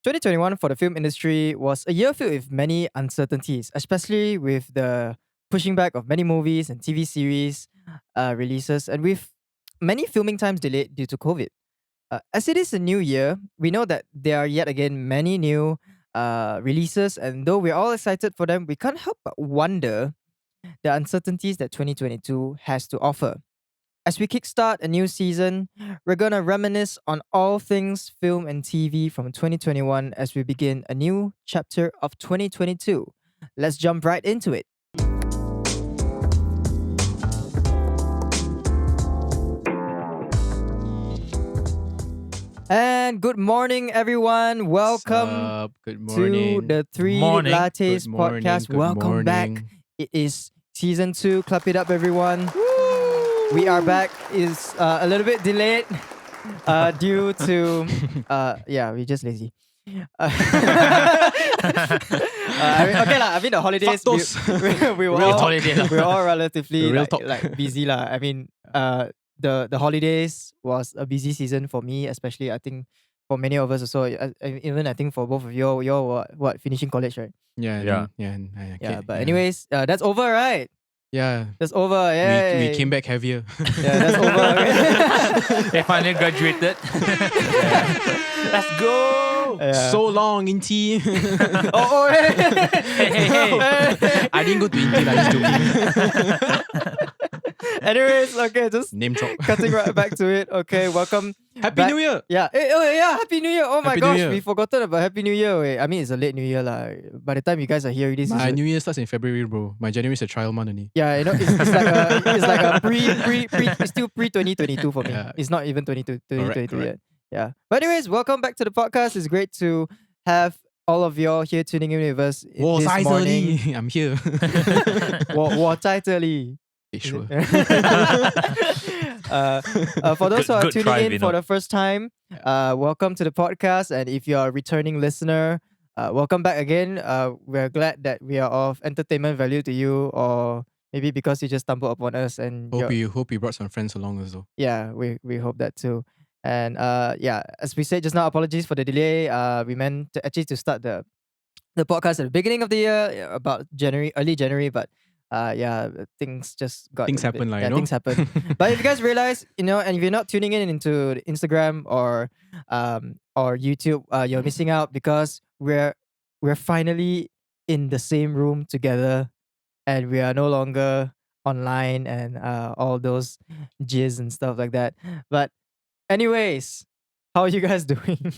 2021 for the film industry was a year filled with many uncertainties, especially with the pushing back of many movies and TV series releases, and with many filming times delayed due to COVID. As it is a new year, we know that there are yet again many new releases, and though we're all excited for them, we can't help but wonder the uncertainties that 2022 has to offer. As we kickstart a new season, we're gonna reminisce on all things film and TV from 2021 as we begin a new chapter of 2022. Let's jump right into it. And good morning, everyone. Welcome Good to morning. the Three Morning. Lattes Good morning, Podcast. good Welcome back. morning. It is season 2. Clap it up, everyone. We are back. It's a little bit delayed due to we're just lazy. The holidays. Fuck those. We were Real all holiday lah. we were all relatively Real like, talk. like busy lah. I mean, the holidays was a busy season for me, especially I think for many of us also. Even I think for both of you, you're what finishing college, right? Yeah. Yeah. Yeah. But anyways, that's over, right? Yeah. That's over. Yeah. We came back heavier. Yeah, that's over. They finally graduated. Let's go. Yeah. So long, Inti. Hey. I didn't go to Inti, just joking. Anyways, okay, just Name drop. cutting right back to it. Okay, welcome. Happy back. New Year. Yeah. Happy New Year. Oh my Happy New gosh, Year. we forgotten about Happy New Year. Wait, I mean, it's a late New Year lah. By the time you guys are here, this My is New Year starts in February, bro. My January is a trial month only. yeah, you know, it's like a pre, it's still pre 2022 for me. Yeah. It's not even 2022 Correct. yet. Yeah. But anyways, welcome back to the podcast. It's great to have all of y'all here tuning in with us this morning. I'm here. 我在这里。 Okay, sure. For those who are Good tuning try, in for Vinod. the first time, welcome to the podcast. And if you're a returning listener, welcome back again. We're glad that we are of entertainment value to you, or maybe because you just stumbled upon us. And Hope you brought some friends along as well. yeah, we hope that too. And as we said just now, apologies for the delay. We meant to actually to start the podcast at the beginning of the year, about early January, but things just got Things a bit- happen, like, yeah, you know? things happen. But if you guys realize, and if you're not tuning in into the Instagram or YouTube, you're missing out because we're finally in the same room together, and we are no longer online and all those jizz and stuff like that. But anyways, how are you guys doing?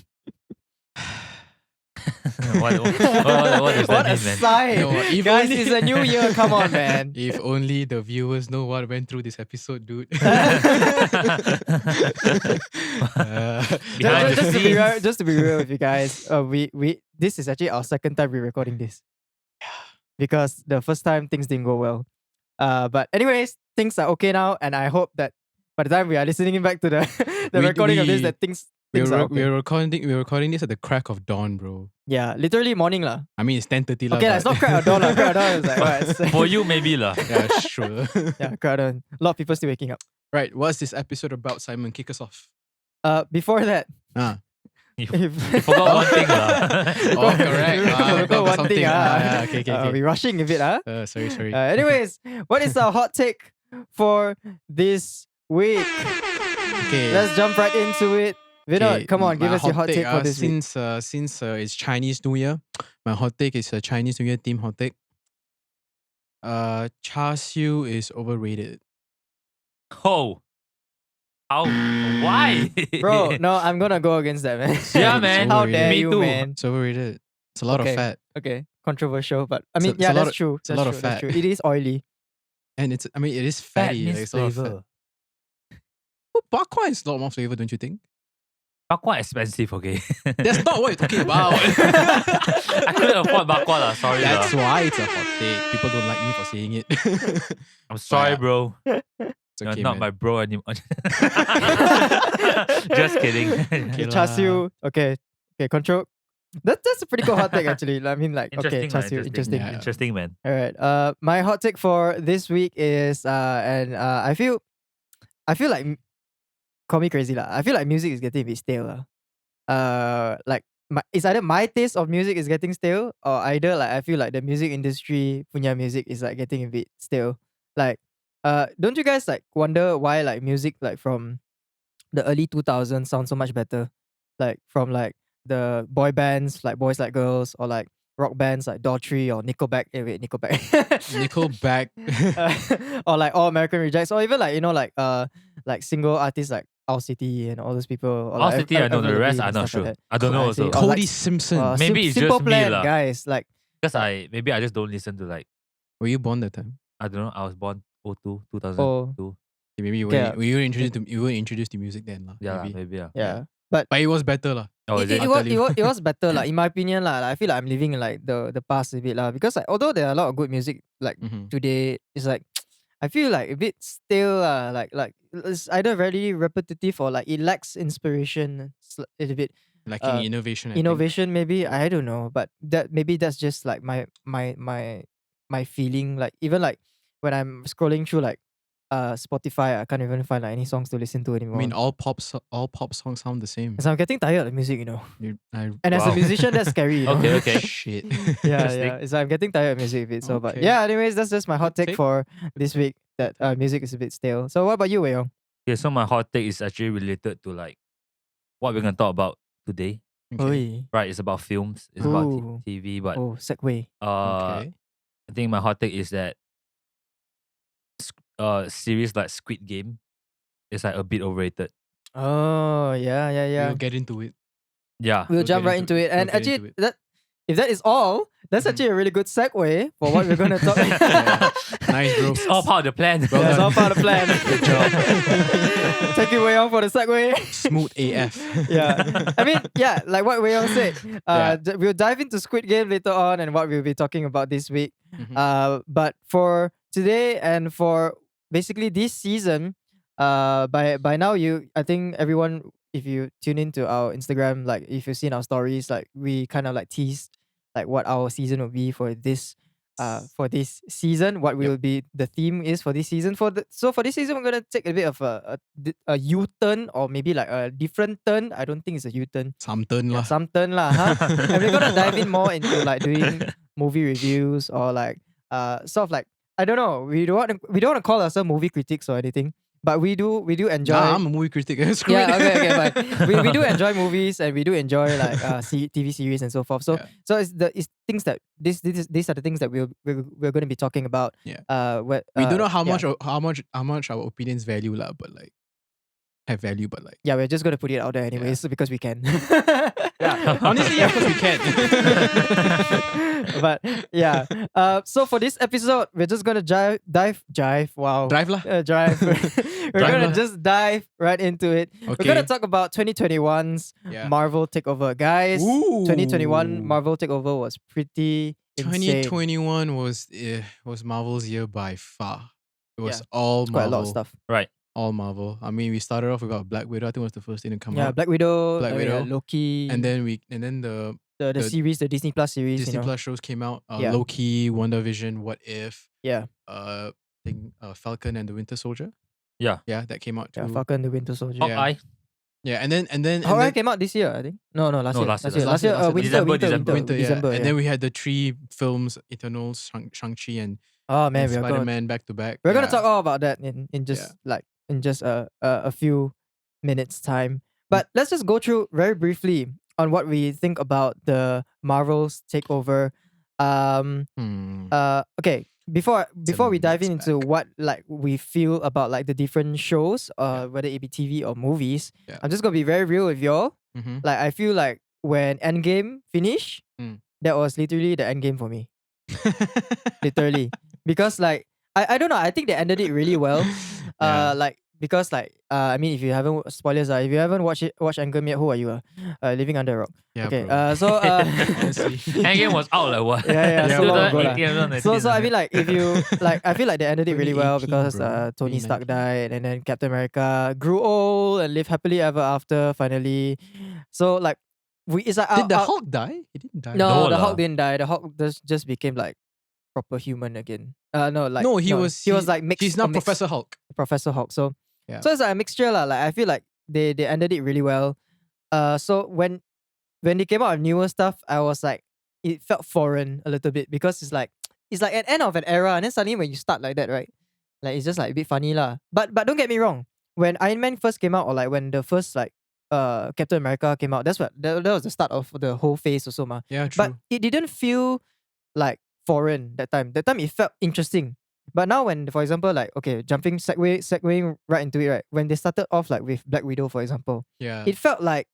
What does What that a mean, man? sigh. No, if Guys, only- it's a new year. Come on, man. If only the viewers know what went through this episode, dude. Behind the Just to be real with you guys, we this is actually our second time we're recording this. Because the first time things didn't go well. But anyways, things are okay now, and I hope that by the time we are listening back to the We- recording of this, we- that things are okay. We're recording this at the crack of dawn, bro. Yeah, literally morning lah. I mean, it's 10:30 lah. Okay, it's not crack of dawn lah. Crack of dawn is like what? For you, maybe lah. Yeah, sure. Yeah, crack of dawn. A lot of people still waking up. Right, what's this episode about, Simon? Kick us off. Before that, You if forgot one thing lah. Oh, correct. Forgot got one something. thing. Okay. We're rushing a bit, Sorry. Anyways, what is our hot take for this week? Okay. Let's jump right into it. Vinod, Okay, come on, give my us your hot take for this week. Since it's Chinese New Year, my hot take is a Chinese New Year theme hot take. Char siu is overrated. Oh. How? Why? Bro, no, I'm gonna go against that, man. Yeah, man. How overrated. dare Me you, too. man? It's overrated. It's a lot Okay. of fat, Okay, controversial, but I It's a- mean, it's a lot that's of- true. it's a lot of That's fat. true. It is oily. and it is Fat fatty. means It's a lot of fat. flavor. Well, bak kwa is a lot more flavor, don't you think? Bak kwa expensive, okay? That's not what you're talking about. I couldn't afford bak kwa lah. Sorry lah. That's why it's a hot take. People don't like me for saying it. I'm sorry, Yeah. bro. It's You're okay, not man. my bro anymore. Just kidding. Okay Char lah. siu. Okay, control. That's a pretty cool hot take actually. I mean, like, okay, Interesting, char man, siu, interesting. Yeah. Interesting, man. All right. My hot take for this week is I feel like call me crazy lah. I feel like music is getting a bit stale lah. Like it's either my taste of music is getting stale, or either like I feel like the music industry punya music is like getting a bit stale. Like, don't you guys like wonder why like music like from the early 2000s sounds so much better? Like from like the boy bands like Boys Like Girls, or like rock bands like Daughtry or Nickelback. Wait, Nickelback. Nickelback. Or like All American Rejects, or even like like single artists like Owl City and all those people. Or Owl like City, I know. The Avril rest, Lavigne I'm and not stuff like sure. that. I don't know I see. also. Or like, Cody Simpson. Maybe it's Simple just me Plan lah. guys. Like Because maybe I just don't listen to like, Were you born that time? I don't know. I was born 02, oh 2002. Maybe you Okay, were introduced to music then lah. Yeah, Maybe. maybe. yeah. But But it was better lah. Oh, is it? I'll tell you. it was better like in my opinion lah. Like, I feel like I'm living in like the past a bit lah, because like although there are a lot of good music like Mhm. today, it's like I feel like a bit stale lah. Like it's either very repetitive or like it lacks inspiration a little bit. Lacking innovation. I think. Innovation maybe, I don't know, but that's just like my feeling. Like even like when I'm scrolling through like Spotify, I can't even find like any songs to listen to I anymore. mean, all pop songs sound the same. so I'm getting tired of music, and as a Wow. musician that's scary, Okay, okay. Shit. yeah, Interesting. it's like I'm getting tired of music a bit. So but Okay. yeah, anyways, that's just my hot take Take. for this week, that music is a bit stale. So what about you, Wei Yong? Okay, so my hot take is actually related to like what we're gonna talk about today. Okay. Right, it's about films. It's about Ooh. TV, but Oh, segue. Okay. I think my hot take is that series like Squid Game is like a bit overrated. Oh yeah. We'll get into it. Yeah. We'll We'll jump get right into into it. it. And We'll get actually, into it. if that is all, that's Mhm. actually a really good segue for what we're gonna talk. Yeah. Nice, bro. It's all part of the plan. Well That's done. all part of the plan. Good job. Thank you, Wei Yong, for the segue. Smooth AF. Yeah, I mean, yeah, like what Wei Yong said. Yeah. We'll dive into Squid Game later on and what we'll be talking about this week. Mhm. But for today and for basically this season, by now I think everyone, if you tune into our Instagram, like if you've seen our stories, like we kind of like teased like what our season will be for this season, what will be the theme is for this season. For this season, we're gonna take a bit of a U-turn, or maybe like a different turn. I don't think it's a U-turn. Some turn lah. Some turn lah, huh? And we're gonna dive in more into like doing movie reviews, or like sort of like, I don't know. We don't want to call ourselves movie critics or anything, but we do enjoy. Nah, I'm a movie critic. Screw Yeah, it. okay, fine. We do enjoy movies, and we do enjoy like TV series and so forth. So Yeah. so it's things that these are the things that we're going to be talking about. Yeah. We We don't know how yeah. much our opinions value lah, but like have value, but like Yeah, we're just going to put it out there anyways because we can. yeah. Honestly, yeah, because we can. But yeah. So for this episode, we're just gonna dive. Wow. Drive lah. Drive. We're Drive gonna lah. just dive right into it. We're Okay. gonna talk about 2021's Yeah. Marvel takeover, guys. Ooh. 2021 Marvel takeover was pretty insane. 2021 was Marvel's year by far. It was Yeah. all Quite a Marvel. lot of stuff. Right. All Marvel. I mean, we started off with Black Widow. I think was the first thing to come Yeah, out. Black Widow, Black Widow. Loki, And then the the series, the Disney Plus series. Disney Plus shows came out. Yeah. Loki, WandaVision, What If. Yeah. Falcon and the Winter Soldier. Yeah. Yeah, that came out too. Yeah, Falcon, the Winter Soldier. Yeah. Hawkeye. Yeah, and then Hawkeye came out this year, I think. No, last No, year. last year. Last year. Last year. Winter. December. yeah. December. And then we had the 3 films: Eternals, Shang-Chi, and, Oh man, and we're gonna Spider-Man back to back. we're gonna Yeah. talk all about that in just a few minutes time. But let's just go through very briefly on what we think about the Marvel's takeover. Okay. Before we dive mixed into bag. what like we feel about like the different shows, whether it be TV or movies, Yeah. I'm just gonna be very real with y'all. Mhm. Like I feel like when Endgame finished, that was literally the endgame for me. Literally. Because like I don't know, I think they ended it really well. Yeah. Like because like I mean, if you haven't spoilers, if you haven't watched Endgame yet, who are you? Living under a rock. Yeah, Okay. bro. So Honestly. Endgame was out like what? Yeah, so long ago lah. 2018, so I mean like if you like I feel like they ended it really well 2018, because bro. Tony Stark 2019. died, and then Captain America grew old and lived happily ever after finally. So like it's like Did the Hulk die? He didn't die. no, the lah. Hulk didn't die. The Hulk just became like proper human again. No, like No, he was like mixed. He's now a mixed- Professor Hulk. Professor Hulk. So Yeah. so it's like a mixture lah. Like I feel like they ended it really well. So when when they came out with newer stuff, I was like, it felt foreign a little bit because it's like an end of an era, and then suddenly when you start like that, right? Like it's just like a bit funny lah. But don't get me wrong. When Iron Man first came out, or like when the first like Captain America came out, that was the start of the whole phase also, ma. Yeah, true. But it didn't feel like foreign that time. That time it felt interesting. But now when, for example, like okay, segueing right into it, right? When they started off like with Black Widow, for example, yeah. it felt like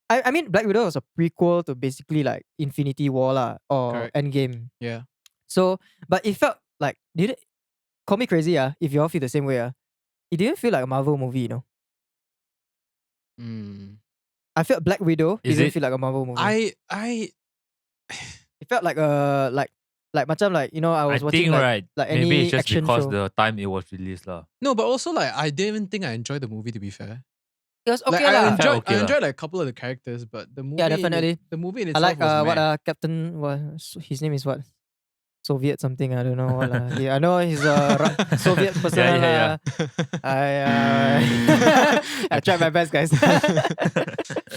I mean Black Widow was a prequel to basically like Infinity War lah, or Correct. Endgame. Yeah. So, but it felt like call me crazy if you all feel the same way it didn't feel like a Marvel movie, you know. I felt Black Widow didn't feel like a Marvel movie. I It felt like macam like, you know, I was watching think like maybe any it's just action because show. the time it was released lah. No, but also like I didn't even think I enjoyed the movie, to be fair. It was Like okay lah. I enjoyed like a couple of the characters, but the movie definitely. the movie in I itself like was meh. Captain his name is what? Soviet something, I don't know what lah. Yeah, I know he's a Soviet person. Yeah. I tried my best, guys.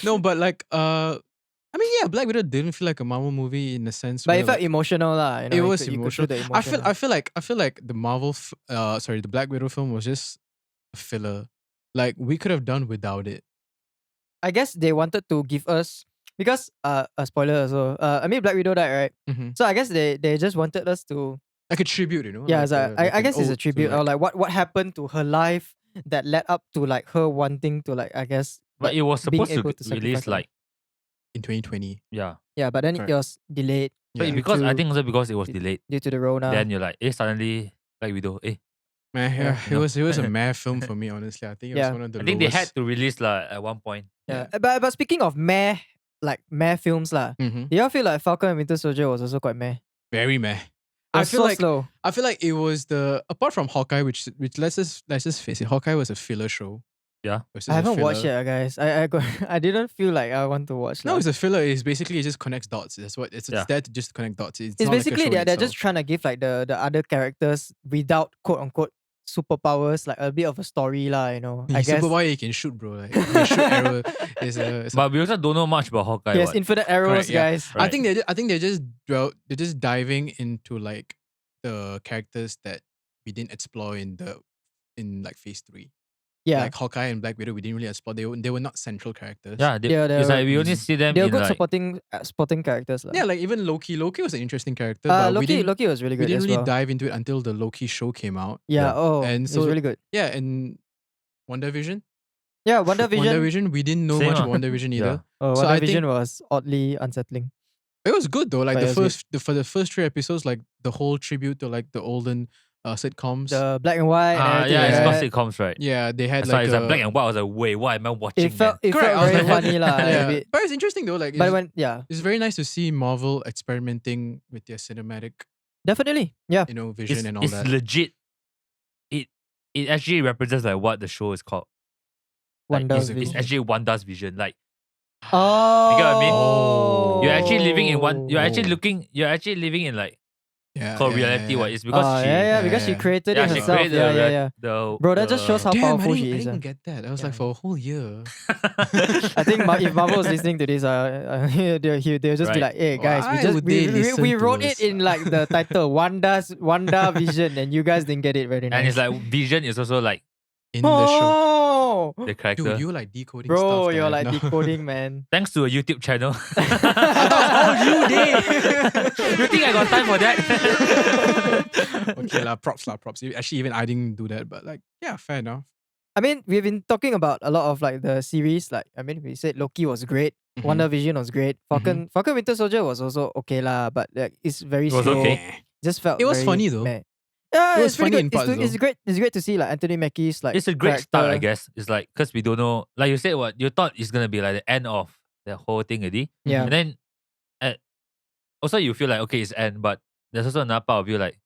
No, but like I mean, yeah, Black Widow didn't feel like a Marvel movie in a sense. But where, it felt like, emotional lah. You know, it was you could emotional. feel the I emotion. feel like the the Black Widow film was just a filler. Like we could have done without it. I guess they wanted to give us, because a spoiler also. I mean Black Widow died, right? Mm-hmm. So I guess they just wanted us to, Like a tribute, you know? yeah, Like, I an guess it's a ode to, tribute, or like what happened to her life that led up to like her wanting to, like, I guess, But it was being supposed able to to release sacrifice her. like in 2020. yeah. Yeah, but then Correct. it was delayed But Yeah. because I to- think also because it was delayed, due to the Rona. then you're like, suddenly Black Widow, Man, Yeah. it was a meh film for me, honestly. I think it was Yeah. one of the I think they lowest. had to release at one point. Yeah. But speaking of meh films lah, Mm-hmm. do y'all feel like Falcon and Winter Soldier was also quite meh? Very meh. It I was feel so like slow. I feel like it was apart from Hawkeye, which let's just face it, Hawkeye was a filler show. Yeah. It was just I a haven't watched filler. yet, guys. I didn't feel like I want to watch. No, lah. it's a filler. It's basically it just connects dots. That's what it's Yeah. there to just connect dots. It's It's not like a basically show in they're just itself. trying to give like the other characters without quote unquote superpowers like a bit of a story lah, you know. I guess Superboy, he can shoot, bro. Like he can shoot arrow. It's a But we also don't know much about Hawkeye. he has what? infinite arrows, Correct, yeah. guys. Right. I think they're just diving into like the characters that we didn't explore in like phase 3. Yeah, Like Hawkeye and Black Widow, we didn't really explore. They were not central characters. Yeah, Yeah, they it's were- like we only see them they're in good like supporting characters lah. Yeah, like even Loki. Loki was an interesting character, but Loki we was really didn't good as really well. dive into it until the Loki show came out. Yeah, Yeah. oh, And it's so- really good. Yeah, and WandaVision. Yeah, WandaVision. WandaVision, we didn't know Same much ah. of WandaVision either. Yeah. So I WandaVision think- was oddly unsettling. It was good though. Like But it was for the first 3 episodes, like the whole tribute to like the olden sitcoms. The black and white and everything. yeah, it's right? called sitcoms, right? Yeah, they had So like it's like black and white. I was like, wait, what am I watching? It felt Correct, I was very like, funny lah. a yeah. bit. But it's interesting though. Like, But when it's very nice to see Marvel experimenting with their cinematic, definitely, yeah. vision it's, and all it's that. legit. It actually represents like what the show is called. Like, Wanda's it's vision. actually Wanda's vision. Like Oh, You get what I mean? Oh. you're actually living in one. You're actually living in like Yeah, co-reality. What? It's because Ah, she. yeah, because she yeah. created Yeah, it she herself. created Yeah. the Bro, that just shows how Damn, powerful I she didn't is. even get that. I was like Yeah. for a whole year. I think if Marvel was listening to this, they'll just be Right. like, "Hey guys, Why would they listen we to wrote us? it in like the title Wanda Vision, and you guys didn't get it very nice." And it's like Vision is also like In the show. oh, the character. Dude, you like decoding stuff. bro, that you're I like know. decoding, man. Thanks to a YouTube channel. Oh, you did. You think I got time for that? Okay lah, props. Actually, even I didn't do that, but like, yeah, fair enough. I mean, we've been talking about a lot of like the series. Like, I mean, we said Loki was great. Mhm. WandaVision was great. Falcon Winter Soldier was also okay lah, but like it's very It was slow. okay. Just felt It was very funny though. meh. Yeah, It was it's pretty funny good. in parts It's though. great. It's great to see like Anthony Mackie's like It's a great start, I character. guess. It's like because we don't know. Like you said, what you thought it's gonna be like the end of the whole thing, already. Yeah. And then, also you feel like okay, it's end, but there's also another part of you like,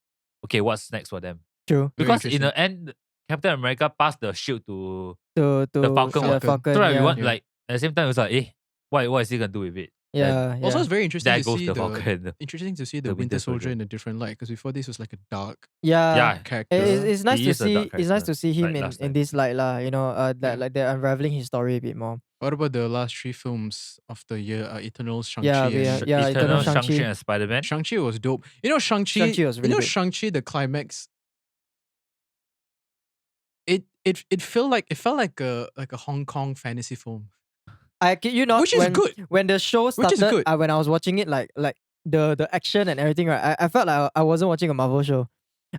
okay, what's next for them? True. Very Because in interesting. the end, Captain America passed the shield to To the Falcon. yeah, what? Falcon. So like, yeah. we want Yeah. like at the same time, it's like, what is he gonna do with it? yeah, Also, yeah. it's very interesting There to goes see the Falcon. interesting to see the the Winter Winter Soldier Soldier. in a different light, because before this was like a dark Yeah. Yeah. character. It's nice He to is a see. dark It's nice character, to see him like in, last in time. this light lah. You know, that Yeah. like they're unraveling his story a bit more. What about the last 3 films of the year? Eternals, Shang-Chi, Yeah, and yeah, Eternal, Eternal Shang-Chi, Shang-Chi. and Spider-Man. Shang-Chi was dope. You know, Shang-Chi was really good. Shang-Chi, the climax. It felt like a Hong Kong fantasy film, I kid you not, which is good. when the show Which is started, good. when I was watching it, like the action and everything, right? I felt like I wasn't watching a Marvel show.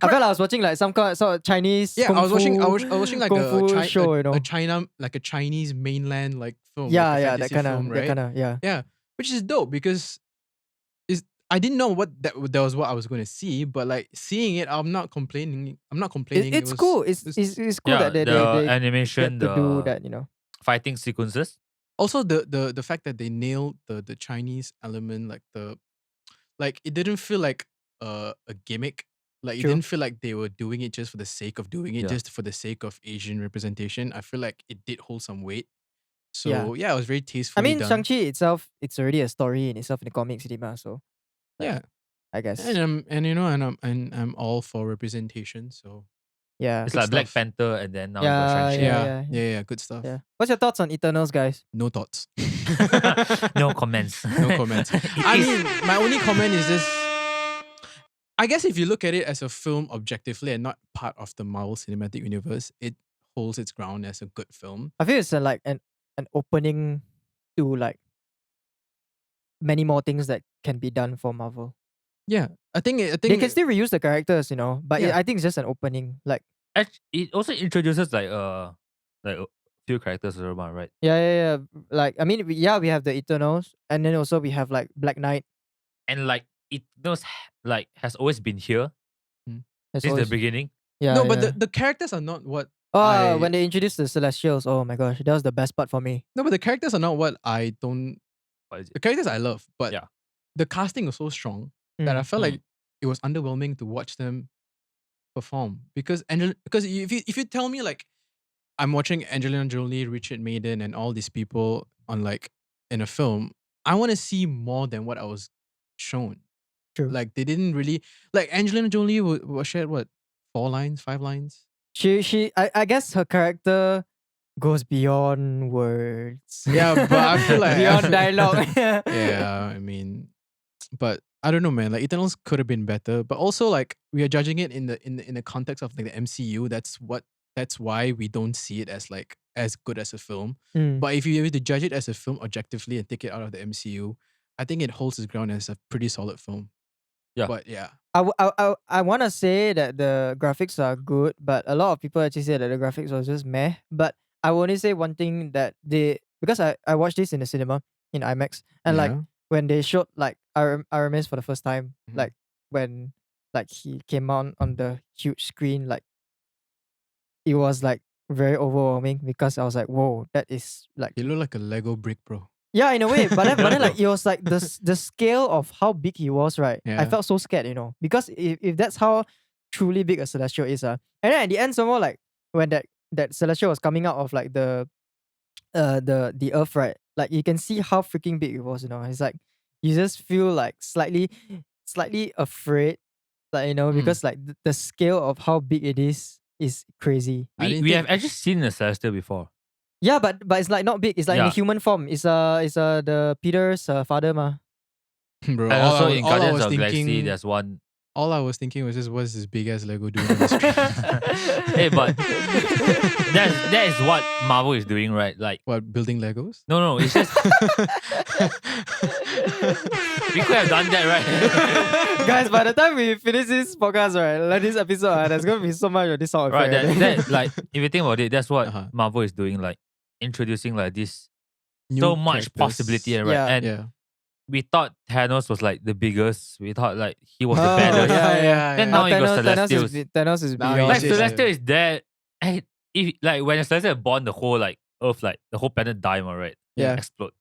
I felt like I was watching like some kind of sort of Chinese Yeah, kung I was watching like kung fu show, you know. a China, like a Chinese mainland like film, Yeah, like a yeah, fantasy film, right? yeah. Yeah, which is dope because I didn't know what that was what I was going to see, but like seeing it, I'm not complaining. It's cool. It's cool Yeah, that they the animation, get to do the that, you know. fighting sequences. also the fact that they nailed the Chinese element, like it didn't feel like a gimmick. Like it True. didn't feel like they were doing it just for the sake of doing it, Yeah. just for the sake of Asian representation. I feel like it did hold some weight. So Yeah. yeah, it was very I tastefully mean, done. Shang-Chi itself, it's already a story in itself in the comic cinema, so Yeah, I guess. I'm all for representation. So Yeah. It's Good like Black stuff. Panther, and then now Yeah, you got Shang-Chi. yeah, good stuff. Yeah. What's your thoughts on Eternals, guys? No thoughts. No comments. No comments. I mean, my only comment is this. I guess if you look at it as a film objectively and not part of the Marvel Cinematic Universe, it holds its ground as a good film. I feel it's like an opening to like many more things that can be done for Marvel. Yeah, I think They can still reuse the characters, you know, but Yeah. I think it's just an opening. Like, It also introduces like a few characters around, right? yeah. Like, I mean, we have the Eternals, and then also we have like Black Knight. And like it knows like has always been here That's since the always- beginning. Yeah, no, but yeah. the characters are not what. When they introduced the Celestials, oh my gosh, that was the best part for me. No, but the characters are not what I don't. What is The it? characters I love, but Yeah. the casting was so strong that I felt Mm. like it was underwhelming to watch them perform because if you tell me like I'm watching Angelina Jolie, Richard Madden, and all these people on like in a film, I want to see more than what I was shown. True. Like they didn't really like Angelina Jolie was shared what 4 lines, 5 lines. I guess her character goes beyond words. Yeah, but I feel like beyond dialogue. Yeah, I mean, but I don't know, man. Like Eternals could have been better, but also like we are judging it in the context of like the MCU. That's why we don't see it as like as good as a film. Mm. But if you were to judge it as a film objectively and take it out of the MCU, I think it holds its ground as a pretty solid film. Yeah. But yeah, I want to say that the graphics are good, but a lot of people actually say that the graphics was just meh. But I will only say one thing that because I watched this in the cinema in IMAX, and like Yeah. when they showed like Aramis for the first time, Mhm. like when like he came on the huge screen, like it was like very overwhelming because I was like, whoa, that is like He looked like a Lego brick, bro. yeah, in a way, but then like it was like the scale of how big he was, right? I Yeah. felt so scared, you know, because if that's how truly big a celestial is, and then at the end, somehow like when that celestial was coming out of like the earth, right? Like you can see how freaking big it was, you know. It's like you just feel like slightly afraid, like you know, Mm. because like the scale of how big it is crazy. I didn't We think- have actually seen the Celestial before. Yeah, but it's like not big. It's like in Yeah. a human form. It's the Peter's father, ma. Bro, And also in all I Guardians was of the Galaxy, thinking, there's one. all I was thinking was just what's this big ass Lego doing on the screen? Hey, but that is what Marvel is doing, right? Like, What, building Legos? no, it's just we could have done that, right? Guys, by the time we finish this podcast, right, like this episode, there's gonna be so much of this sound Right, effect. that like if you think about it, that's what Uh-huh. Marvel is doing, like introducing like this New so much characters. possibility, right? Yeah. And Yeah. we thought Thanos was like the biggest. We thought like he was the Oh, baddest. yeah. Then now you got Celestials. Thanos is Now beyond. Like Yes, yes, Celestial is there. And if like when a Celestial is born, the whole like Earth, like the whole planet die, right? Yeah. Explode.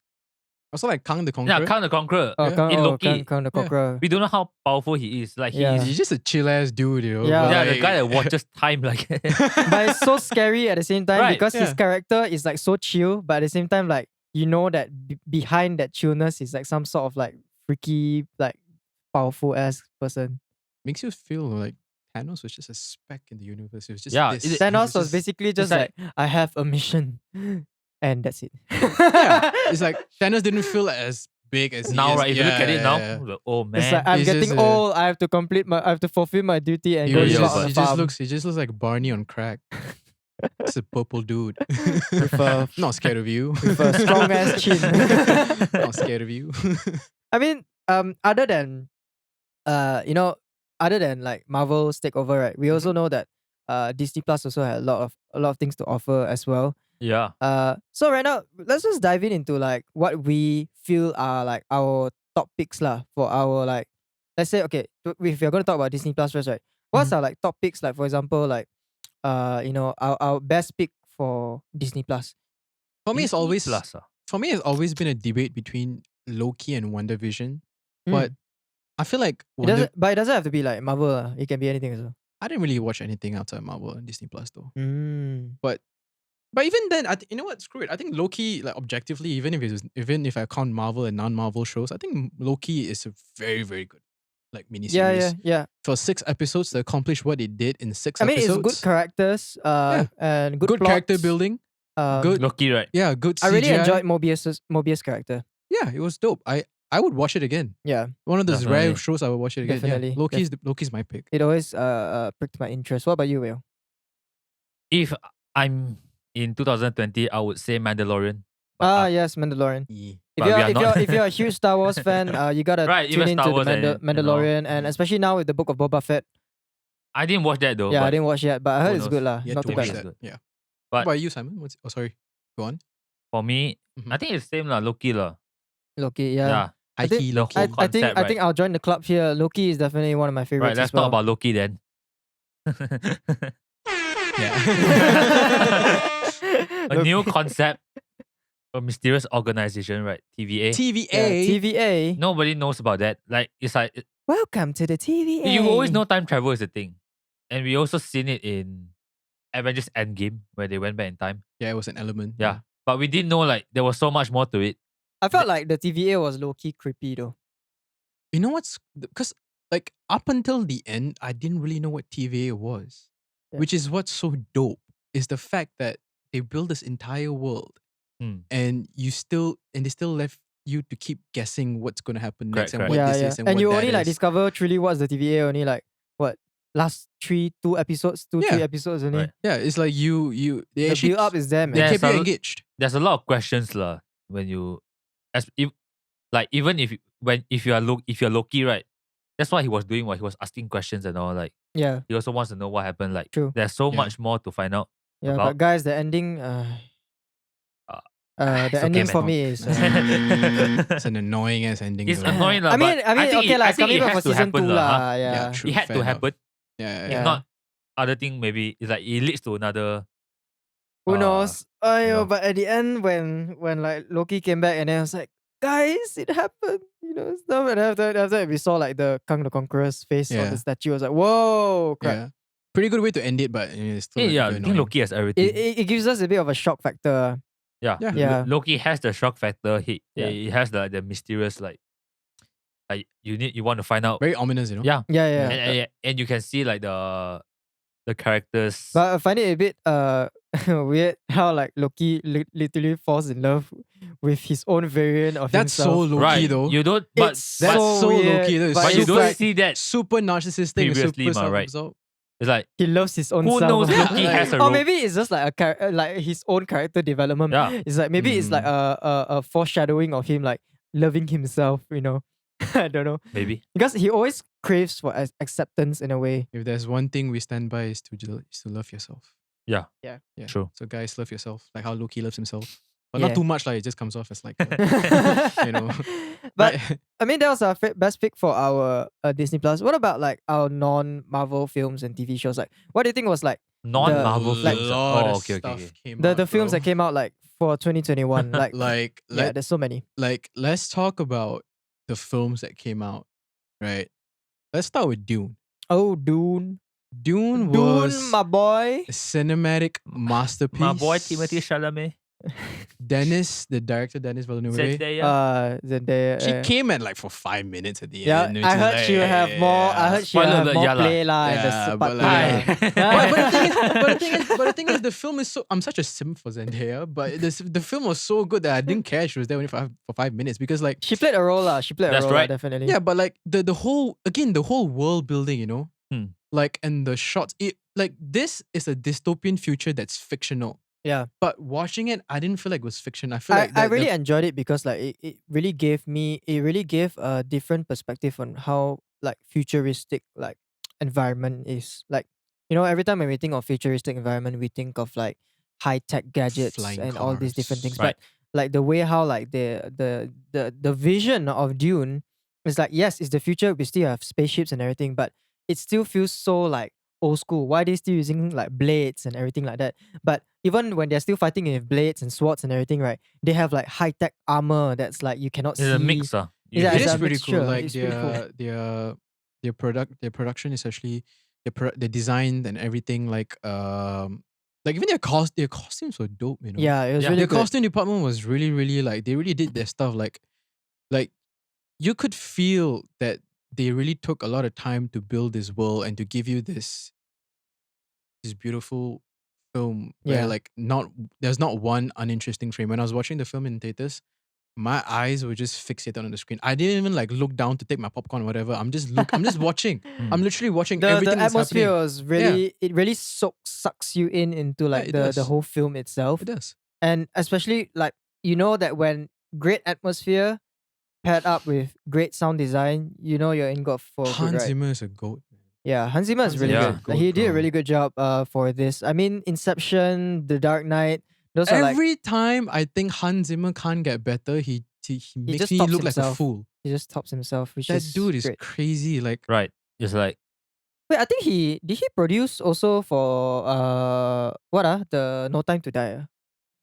Also like Kang the Conqueror. Yeah, Kang the Conqueror. Oh, Yeah. Kang, In oh, Loki. Kang the Conqueror. We don't know how powerful he is. Like Yeah. he's He's just a chill ass dude, you know. Yeah. but, yeah, the like- guy that watches time like But it's so scary at the same time Right, because his yeah. character is like so chill, but at the same time, like you know that behind that chillness is like some sort of like freaky, like powerful ass person. makes you feel like Thanos was just a speck in the universe. It was just Yeah, this. it- Thanos was just- basically just like- like, I have a mission. and that's it. Yeah, it's like Thanos didn't feel as big as he Now, is. right? If you look at it now, yeah. like, oh man. It's like I'm It's just getting a- old. I have to fulfill my duty and He, go was yeah, live just, out on he a just farm. looks he just looks like Barney on crack. It's a purple dude. With a- Not scared of you. with a strong ass chin. Not scared of you. I mean, other than other than like Marvel's takeover, right? We also know that Disney Plus also had a lot of things to offer as well. yeah. So right now, let's just dive into like what we feel are like our top picks lah for our like. Let's say if you're gonna talk about Disney Plus first, right? What's our like top picks? Like for example, like our best pick for Disney Plus. For me, it's Disney always Plus, been a debate between Loki and WandaVision. Mm. But I feel like It doesn't have to be like Marvel. It can be anything as well. I didn't really watch anything outside Marvel and Disney Plus though. Mm. But even then, you know what? Screw it. I think Loki, like objectively, even if I count Marvel and non-Marvel shows, I think Loki is a very, very good like miniseries. Yeah. For 6 episodes to accomplish what it did in 6 I mean, episodes. it's good characters. And good character plots. building. Um, good. Loki, right? Yeah, good CGI. I really enjoyed Mobius character. Yeah, it was dope. I would watch it again. Yeah, One of those rare Definitely. shows I would watch it again. Definitely. Yeah, Loki's my pick. it always pricked my interest. What about you, Will? If I'm in 2020, I would say Mandalorian. But Yes, Mandalorian. Yeah. If But we are not. if you're a huge Star Wars fan, you gotta Right, tune even into Star the Wars and, Mandalorian, and especially now with the Book of Boba Fett. I didn't watch that though. Yeah, I but didn't watch yet, but I heard who it's knows? good lah. Yet Not to too watch bad. It's that. good. Yeah. But- What about you, Simon? Oh, sorry. Go on. For me, Mhm. I think it's same lah. Loki lah. Loki, Yeah. yeah. High think key the Loki. whole I think concept, I think I'll join the club here. Loki is definitely one of my favorites. Right. Let's as well. talk about Loki then. Yeah. A new concept. A mysterious organization, right? TVA. TVA. TVA. Nobody knows about that. Like it's like Welcome to the TVA. you always know time travel is a thing, and we also seen it in Avengers Endgame where they went back in time. Yeah, it was an element. Yeah, but we didn't know like there was so much more to it. I felt like the TVA was low key creepy though. You know what's because like up until the end, I didn't really know what TVA was, Yeah. which is what's so dope is the fact that they built this entire world, and they still left you to keep guessing what's gonna happen next Correct, and correct. what this is and what you that only like is. discover truly what's the TVA only like what last three episodes only. Right. Yeah, it's like they The actually build up is there, man. they Yeah, kept you so- engaged. There's a lot of questions lah when you, even if you're Loki, right? That's why he was doing what he was asking questions and all. Like Yeah, he also wants to know what happened. Like True. there's so Yeah. much more to find out. yeah. About- But guys, the ending, it's the okay, ending man. for me is. It's an annoying ass ending. It's though. annoying lah. I mean, but I think okay, it, like I think coming it back has for to season happen 2 lah. lah. Yeah. true, It had fair to enough. happen. Yeah. Yeah. If not, other thing maybe it's like it leads to another. Who knows? know. But at the end, when like Loki came back, and then I was like, guys, it happened. Stuff. And after we saw like the Kang the Conqueror's face on Yeah. the statue, I was like, whoa, crap. Yeah. Pretty good way to end it, but it's still Yeah, a I bit think annoying. Loki has everything. It gives us a bit of a shock factor. Yeah. Yeah. Yeah. Loki has the shock factor. He Yeah. has the mysterious like you want to find out. Very ominous, you know? Yeah. Yeah. And you can see like the characters. But I find it a bit weird how like Loki literally falls in love with his own variant of That's so himself. Loki right. though. You don't but It's That's so weird, Loki though. It's but you super- don't like, see that. super narcissistic and Previously, super ma, right? self-absorbed. It's like he loves his own who self. knows Loki Like- has a Or role. maybe it's just like like his own character development. Yeah. It's like maybe it's like a foreshadowing of him like loving himself, I don't know. Maybe. Because he always craves for acceptance in a way. If there's one thing we stand by is to love yourself. Yeah. Yeah. True. So guys, love yourself. Like how Loki loves himself. But Yeah. not too much, like it just comes off as like you know. But Like- I mean, that was our best pick for our Disney Plus. What about like our non-Marvel films and TV shows? Like, what do you think was like Non-Marvel a films. lot Oh, of okay. stuff came the out, films bro. that came out like for 2021? Like, like there's so many. let's talk about the films that came out, right? Let's start with Dune. Oh, Dune. Dune was Dune, my boy. a cinematic masterpiece. My boy Timothy Chalamet. Dennis, the director Dennis Villeneuve. Zendaya. She came at like for 5 minutes at the Yeah, end. which I is heard like, she'll have more. I heard she'll Spoiler have alert, more yeah lah. play lah in the Yeah, part but two like- lah. but the thing is, the film is so. I'm such a simp for Zendaya, but the film was so good that I didn't care she was there only for 5 minutes because like She played a role lah. She played a That's role lah, right. definitely. yeah, but like the whole world building, you know, like and the shots. Like this is a dystopian future that's fictional. Yeah. But watching it, I didn't feel like it was fiction. I feel like I really enjoyed it because like it really gave a different perspective on how like futuristic like environment is. Like, you know, every time when we think of futuristic environment, we think of like high tech gadgets Flying and all these different cars. things. Right. But like the way how like the vision of Dune is like, yes, it's the future. We still have spaceships and everything, but it still feels so like old school. Why are they still using like blades and everything like that? But even when they're still fighting with blades and swords and everything, right? They have like high tech armor that's like you cannot see. It's a mix. Yeah, It it's is a pretty mixture. cool. Like It's pretty cool. their production is actually their design and everything. Like even their costumes were dope. You know. Yeah, it was Yeah. really Their good. costume department was really really like they really did their stuff. Like you could feel that they really took a lot of time to build this world and to give you this beautiful film where Yeah. like there's not one uninteresting frame. When I was watching the film in theaters, my eyes were just fixated on the screen. I didn't even like look down to take my popcorn or whatever. I'm just watching. I'm literally watching The everything that's atmosphere happening. was really it really sucks you in into like it the does. whole film itself. It does. And especially like you know that when great atmosphere paired up with great sound design, you know you're in God for good, Hans right? Zimmer is a goat. Yeah, Hans Zimmer is Hans really Zimmer good. is Like, he did a bro. really good job for this. I mean, Inception, The Dark Knight, those are like Every time I think Hans Zimmer can't get better, he makes just me tops look like a himself. fool. he just tops himself, which That is dude is great. crazy. Like Right. It's like Wait, I think he produce also for the No Time to Die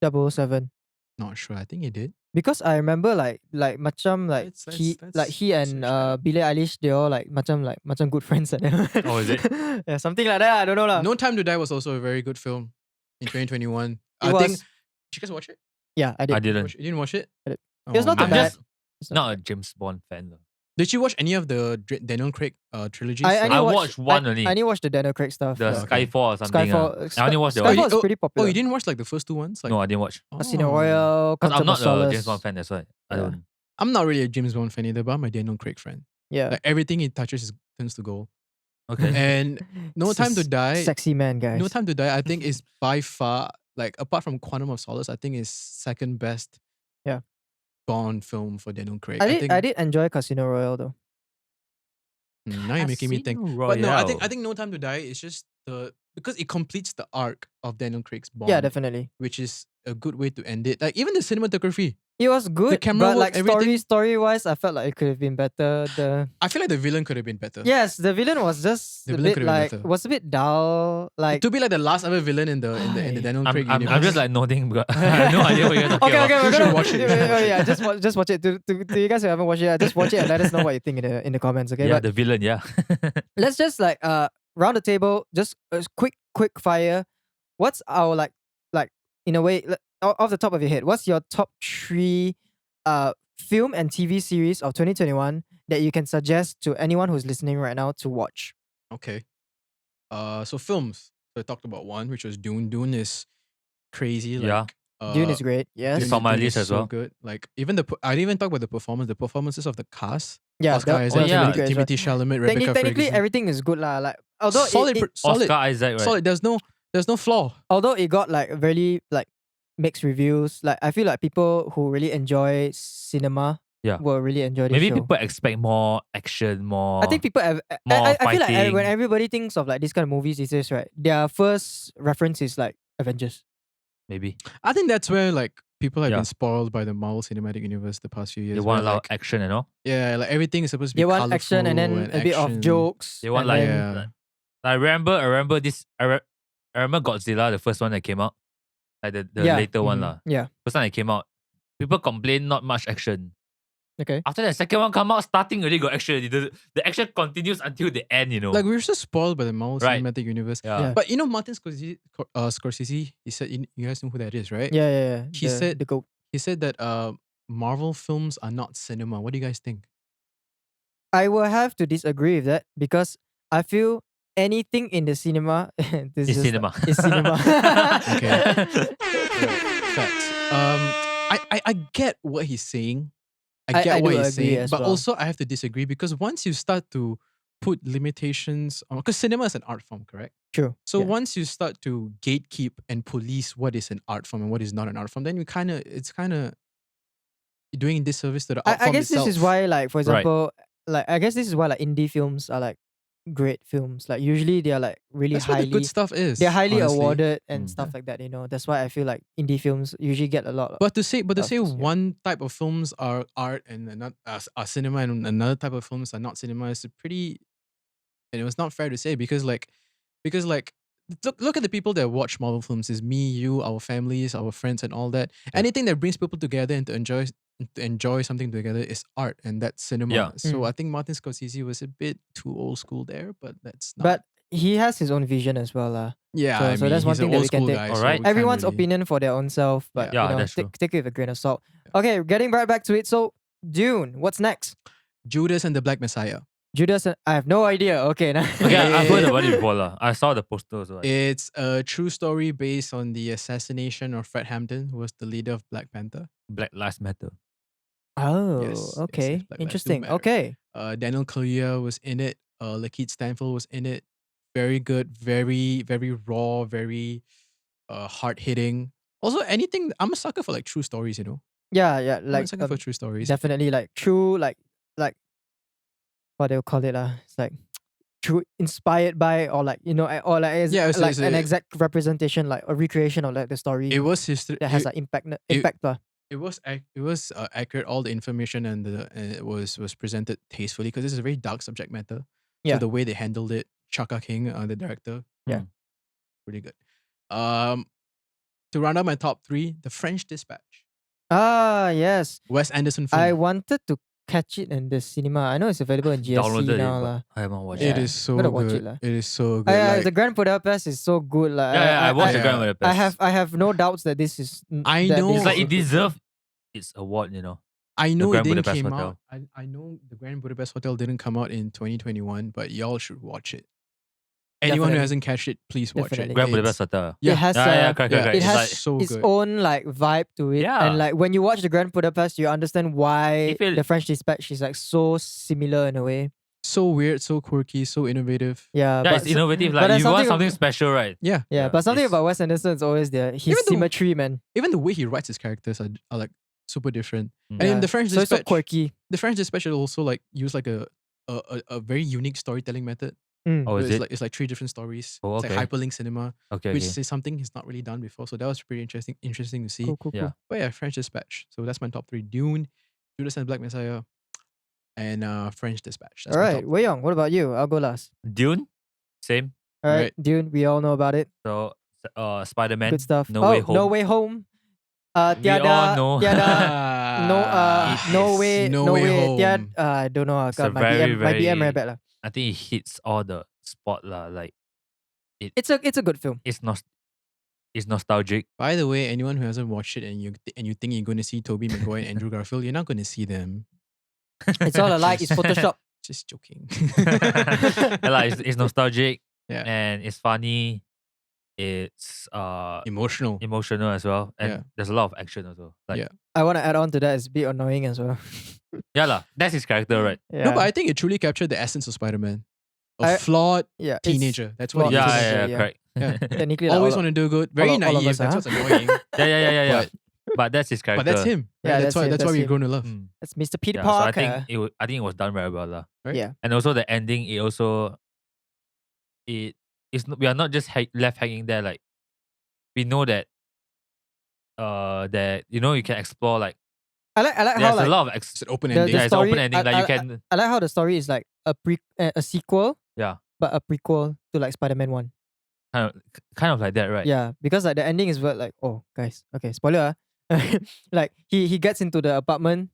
007. not sure. I think he did. Because I remember like macam like Let's he and search that. Billie Eilish, they all like macam good friends and Oh, is it? yeah, something like that. I don't know lah. No Time to Die was also a very good film in 2021. It I was, think. Did you guys watch it? yeah, I did. I didn't. You didn't watch it? I did. Oh, It was not too I'm bad. just It's not a bad. James Bond fan though. Did you watch any of the Daniel Craig trilogies? I I only watched one only. I only watched the Daniel Craig stuff. The yeah. Okay. Skyfall or something. Skyfall. I only watched the Sky- one. Skyfall is Oh, pretty Oh, popular. you didn't watch like the first two ones? Like, No, I didn't watch. Casino Oh. Royale, Because I'm Quantum of not a Solace. James Bond fan. That's why I Yeah. don't. I'm not really a James Bond fan either, but I'm a Daniel Craig fan. Yeah. Like everything he touches turns to gold. Okay. And No It's Time to this Die. Sexy man, guys. No Time to Die, I think is by far like apart from Quantum of Solace, I think is second best. Yeah. Bond film for Daniel Craig. I did enjoy Casino Royale though. Now you're making me think. Casino But no, I Royale. think No Time to Die is just because it completes the arc of Daniel Craig's Bond. Yeah, definitely. Which is a good way to end it. Like even the cinematography. It was good, camera but work, like everything. story wise, I felt like it could have been better. I feel like the villain could have been better. Yes, the villain was just The a villain bit could have been like better. was a bit dull. Like To be like the last ever villain in the Daniel Craig I'm universe. just like nodding because I have no idea what you're talking okay, about. we're You should gonna watch it, you should Oh, watch it. yeah, just watch it. To you guys who haven't watched it, just watch it and let us know what you think in the comments. Okay, Yeah, but the villain. Yeah. let's just like round the table, just a quick fire. What's our like in a way off the top of your head? What's your top 3 film and TV series of 2021 that you can suggest to anyone who's listening right now to watch? Okay. So films. So I talked about one, which was Dune. Dune is crazy. Like, Yeah. Dune is great. Yes. It's on my Dune list is as so well. good. Like even I didn't even talk about the performance. The performances of the cast. Yeah, Oscar that Isaac, was yeah. really good as well. Timothy Chalamet, Rebecca Technically, Ferguson. everything is good lah. Like although solid, it, solid, Oscar Isaac, right? solid. There's no flaw. although it got like really like mixed reviews, like I feel like people who really enjoy cinema Yeah. will really enjoy this Maybe show. people expect more action, more. I think people have. more I feel like fighting. when everybody thinks of like this kind of movies these days, right? Their first reference is like Avengers. maybe I think that's where like people have Yeah. been spoiled by the Marvel Cinematic Universe the past few years. they want a where, lot like, of action and all. yeah, like everything is supposed to be They want colourful action and then a bit of action. jokes. They want and like, then- Yeah. I remember this. I remember Godzilla, the first one that came out, like the Yeah. later one Mhm. lah. yeah. First time that came out, people complain not much action. Okay. After the second one come out, starting already got action already. The action continues until the end, Like we were just spoiled by the Marvel Right. Cinematic Universe. Yeah. But you know Martin Scorsese, he said, you guys know who that is, right? Yeah. He said the goat. He said that Marvel films are not cinema. What do you guys think? I will have to disagree with that because I feel anything in the cinema this It's is cinema. Is cinema. Okay. Facts. I get what he's saying. I get I what do he's agree saying, as but well. also I have to disagree because once you start to put limitations on, because cinema is an art form, correct? True. So yeah. once you start to gatekeep and police what is an art form and what is not an art form, then it's kind of doing disservice to the art I form guess itself. this is why, like, for Right. example, like I guess this is why like indie films are like great films. Like usually they are like really That's what the highly good stuff is. they're highly honestly. awarded and Mm. stuff like that, you know. That's why I feel like indie films usually get a lot. But to say Of course, yeah. one type of films are art and not are cinema and another type of films are not cinema is pretty, and it was not fair to say because look at the people that watch Marvel films is me, you, our families, our friends, and all that. Yeah. Anything that brings people together and to enjoy something together is art, and that's cinema. Yeah. So Mm. I think Martin Scorsese was a bit too old school there, but that's not. But he has his own vision as well, yeah, so- I so mean, that's one he's an thing that old we can school take. guy. Alright. so we can't Everyone's really- opinion for their own self, but Yeah, you know, that's true. take it with a grain of salt. Okay, getting right back to it. So Dune, what's next? Judas and the Black Messiah. Judas, I have no idea. Okay, now. Okay, I've heard about it before. I saw the poster also. It's a true story based on the assassination of Fred Hampton, who was the leader of Black Panther. Black Lives Matter. Oh, Yes, okay, Black Lives do interesting. matter. Okay, Daniel Kaluuya was in it. Lakeith Stanfield was in it. Very good, very very raw, very hard hitting. Also, anything. I'm a sucker for like true stories. You know, yeah, I'm a like sucker for true stories. definitely like true, like what they'll call it, it's like true, inspired by, or like you know, or like Yeah, it's like an a- exact representation, like a recreation of like the story It was history. that has an impact. It was accurate. All the information and it was presented tastefully because this is a very dark subject matter. Yeah. So the way they handled it, Chaka King, the director, Yeah. pretty good. To round out my top three, The French Dispatch, Ah, yes, Wes Anderson film. I wanted to catch it in the cinema. I know it's available in GSC Downloaded now, it, lah. but I haven't watched It it. is so gotta watch it good. lah. It is so good. Yeah, like, the Grand Budapest is so good, lah. Yeah, I watched the Yeah. Grand Budapest. I have no doubts that this is. I that know. this It's like is it deserved its award, you know. I know it Grand didn't Budapest came Hotel. out. I know the Grand Budapest Hotel didn't come out in 2021, but y'all should watch it. Anyone Definitely. who hasn't catched it, please watch Definitely. it. Grand It's- Budapest Hotel. Yeah. It has Yeah, correct. yeah, it It's has like, so its good. own like vibe to it, Yeah. and like when you watch the Grand Budapest, you understand why You feel- the French Dispatch is like so similar in a way. So weird, so quirky, so innovative. Yeah, yeah, it's so- innovative. but Like there's you want something something ab- special, right? Yeah. Yeah, Yeah, but something it's- about Wes Anderson is always there. His Even the- symmetry, man. Even the way he writes his characters are like super different. Mm. And Yeah. in the French So it's so Dispatch, quirky. the French Dispatch will also like use like a very unique storytelling method. Mm. Oh, is it's it? like it's like three different stories. Oh, It's okay. like hyperlink cinema, Okay, which okay. is something he's not really done before. So that was pretty interesting to see. Cool. Yeah. But yeah, French Dispatch. So that's my top three: Dune, Judas and the Black Messiah, and French Dispatch. That's All my right, top. Wei Yong, what about you? I'll go last. Dune, same. All right, Right. Dune, we all know about it. So, Spider-Man. Good stuff. No Way Home. No Way Home. We all Tiada, know. tiada, no way, No no Way way. Home. Tiada, I don't know. a God, my very, BM very very- bad lah. I think it hits all the spot lah. Like It's a good film. it's nostalgic. By the way, anyone who hasn't watched it and you think you're going to see Tobey Maguire and Andrew Garfield, you're not going to see them. It's all alike. It's Photoshop. Just joking. Yeah, like, it's nostalgic Yeah. and it's funny. It's Emotional. emotional as well, and Yeah. there's a lot of action also. Like Yeah. I want to add on to that. It's a bit annoying as well. yeah lah. That's his character, right? Yeah. No, but I think it truly captured the essence of Spider-Man. A I- flawed yeah, it's teenager. That's what flawed he Yeah, is. yeah, teenager, yeah, yeah. correct. Yeah. technically like, Always all- want to do good. Very all of naive. us, That's huh? what's annoying. yeah. But, But that's his character. but that's him. Yeah, Right? that's him, That's why that's we've him. grown to love. Mm. That's Mr. Peter Yeah, so I Parker. think it was done very well lah. Right? Yeah. And also the ending, it also we are not just left hanging there. Like we know that that you can explore like I like how there's like a lot of It's an open The- ending. yeah, it's an story- open ending. Like you can I like how the story is like a sequel. Yeah. But a prequel to like Spider-Man 1. kind of like that, right? Yeah, because like the ending is what like, oh guys, okay, spoiler. Like he gets into the apartment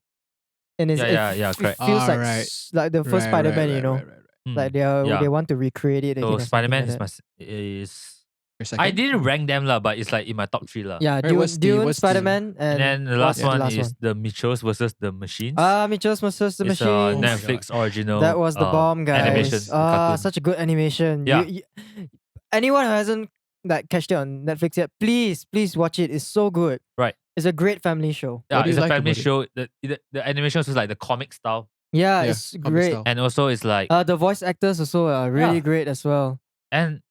and correct. it feels like Alright. like the first Spider-Man, you know, like yeah. they want to recreate it So again. or something Spider-Man like is that. is Your second? I didn't rank them lah, but it's like in my top 3 lah. Yeah, Right, Dune, what's the- Dune, what's the- Spider-Man, And then the what's last one last is the Mitchells versus the Machines. Mitchell's versus the it's a Machines. my Netflix original. That was the bomb, guys. Animation. cartoon. Such a good animation. Yeah. Anyone who hasn't like catched it on Netflix yet, please watch it. It's so good. Right. It's a great family show. Yeah, What do it's you a like family about it? show. The animation was like the comic style, Yeah, Yeah, it's comic great. style. and also it's like The voice actors also are really Yeah. great as well. and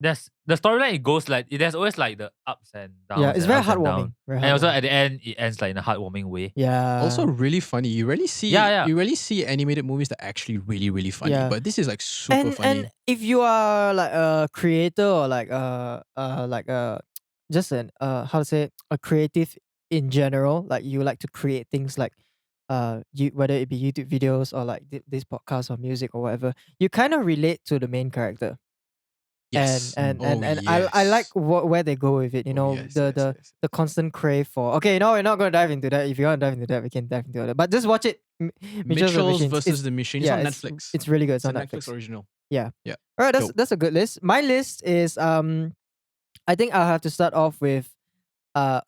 there's the storyline. It goes like there's always like the ups and downs. Yeah, it's and very ups and heartwarming. downs. Very And also heartwarming. at the end, it ends like in a heartwarming way. Yeah. Also really funny. You rarely see Yeah. you rarely see animated movies that are actually really, really funny. Yeah. But this is like super funny. and if you are like a creator or like just an how to say a creative in general, like you like to create things like whether it be YouTube videos or like this podcast or music or whatever, you kind of relate to the main character. Yes. And Oh, I like yes. where they go with it. You Oh, know, yes, the yes. the constant crave for. Okay, no, we're not gonna dive into that. If you want to dive into that, we can dive into that. But just watch it. Mitchell's Machines. versus the Machine. It's on Netflix. It's really good. It's It's on a Netflix Netflix. original. Yeah. Yeah. All right, Dope. that's a good list. My list is I think I'll have to start off with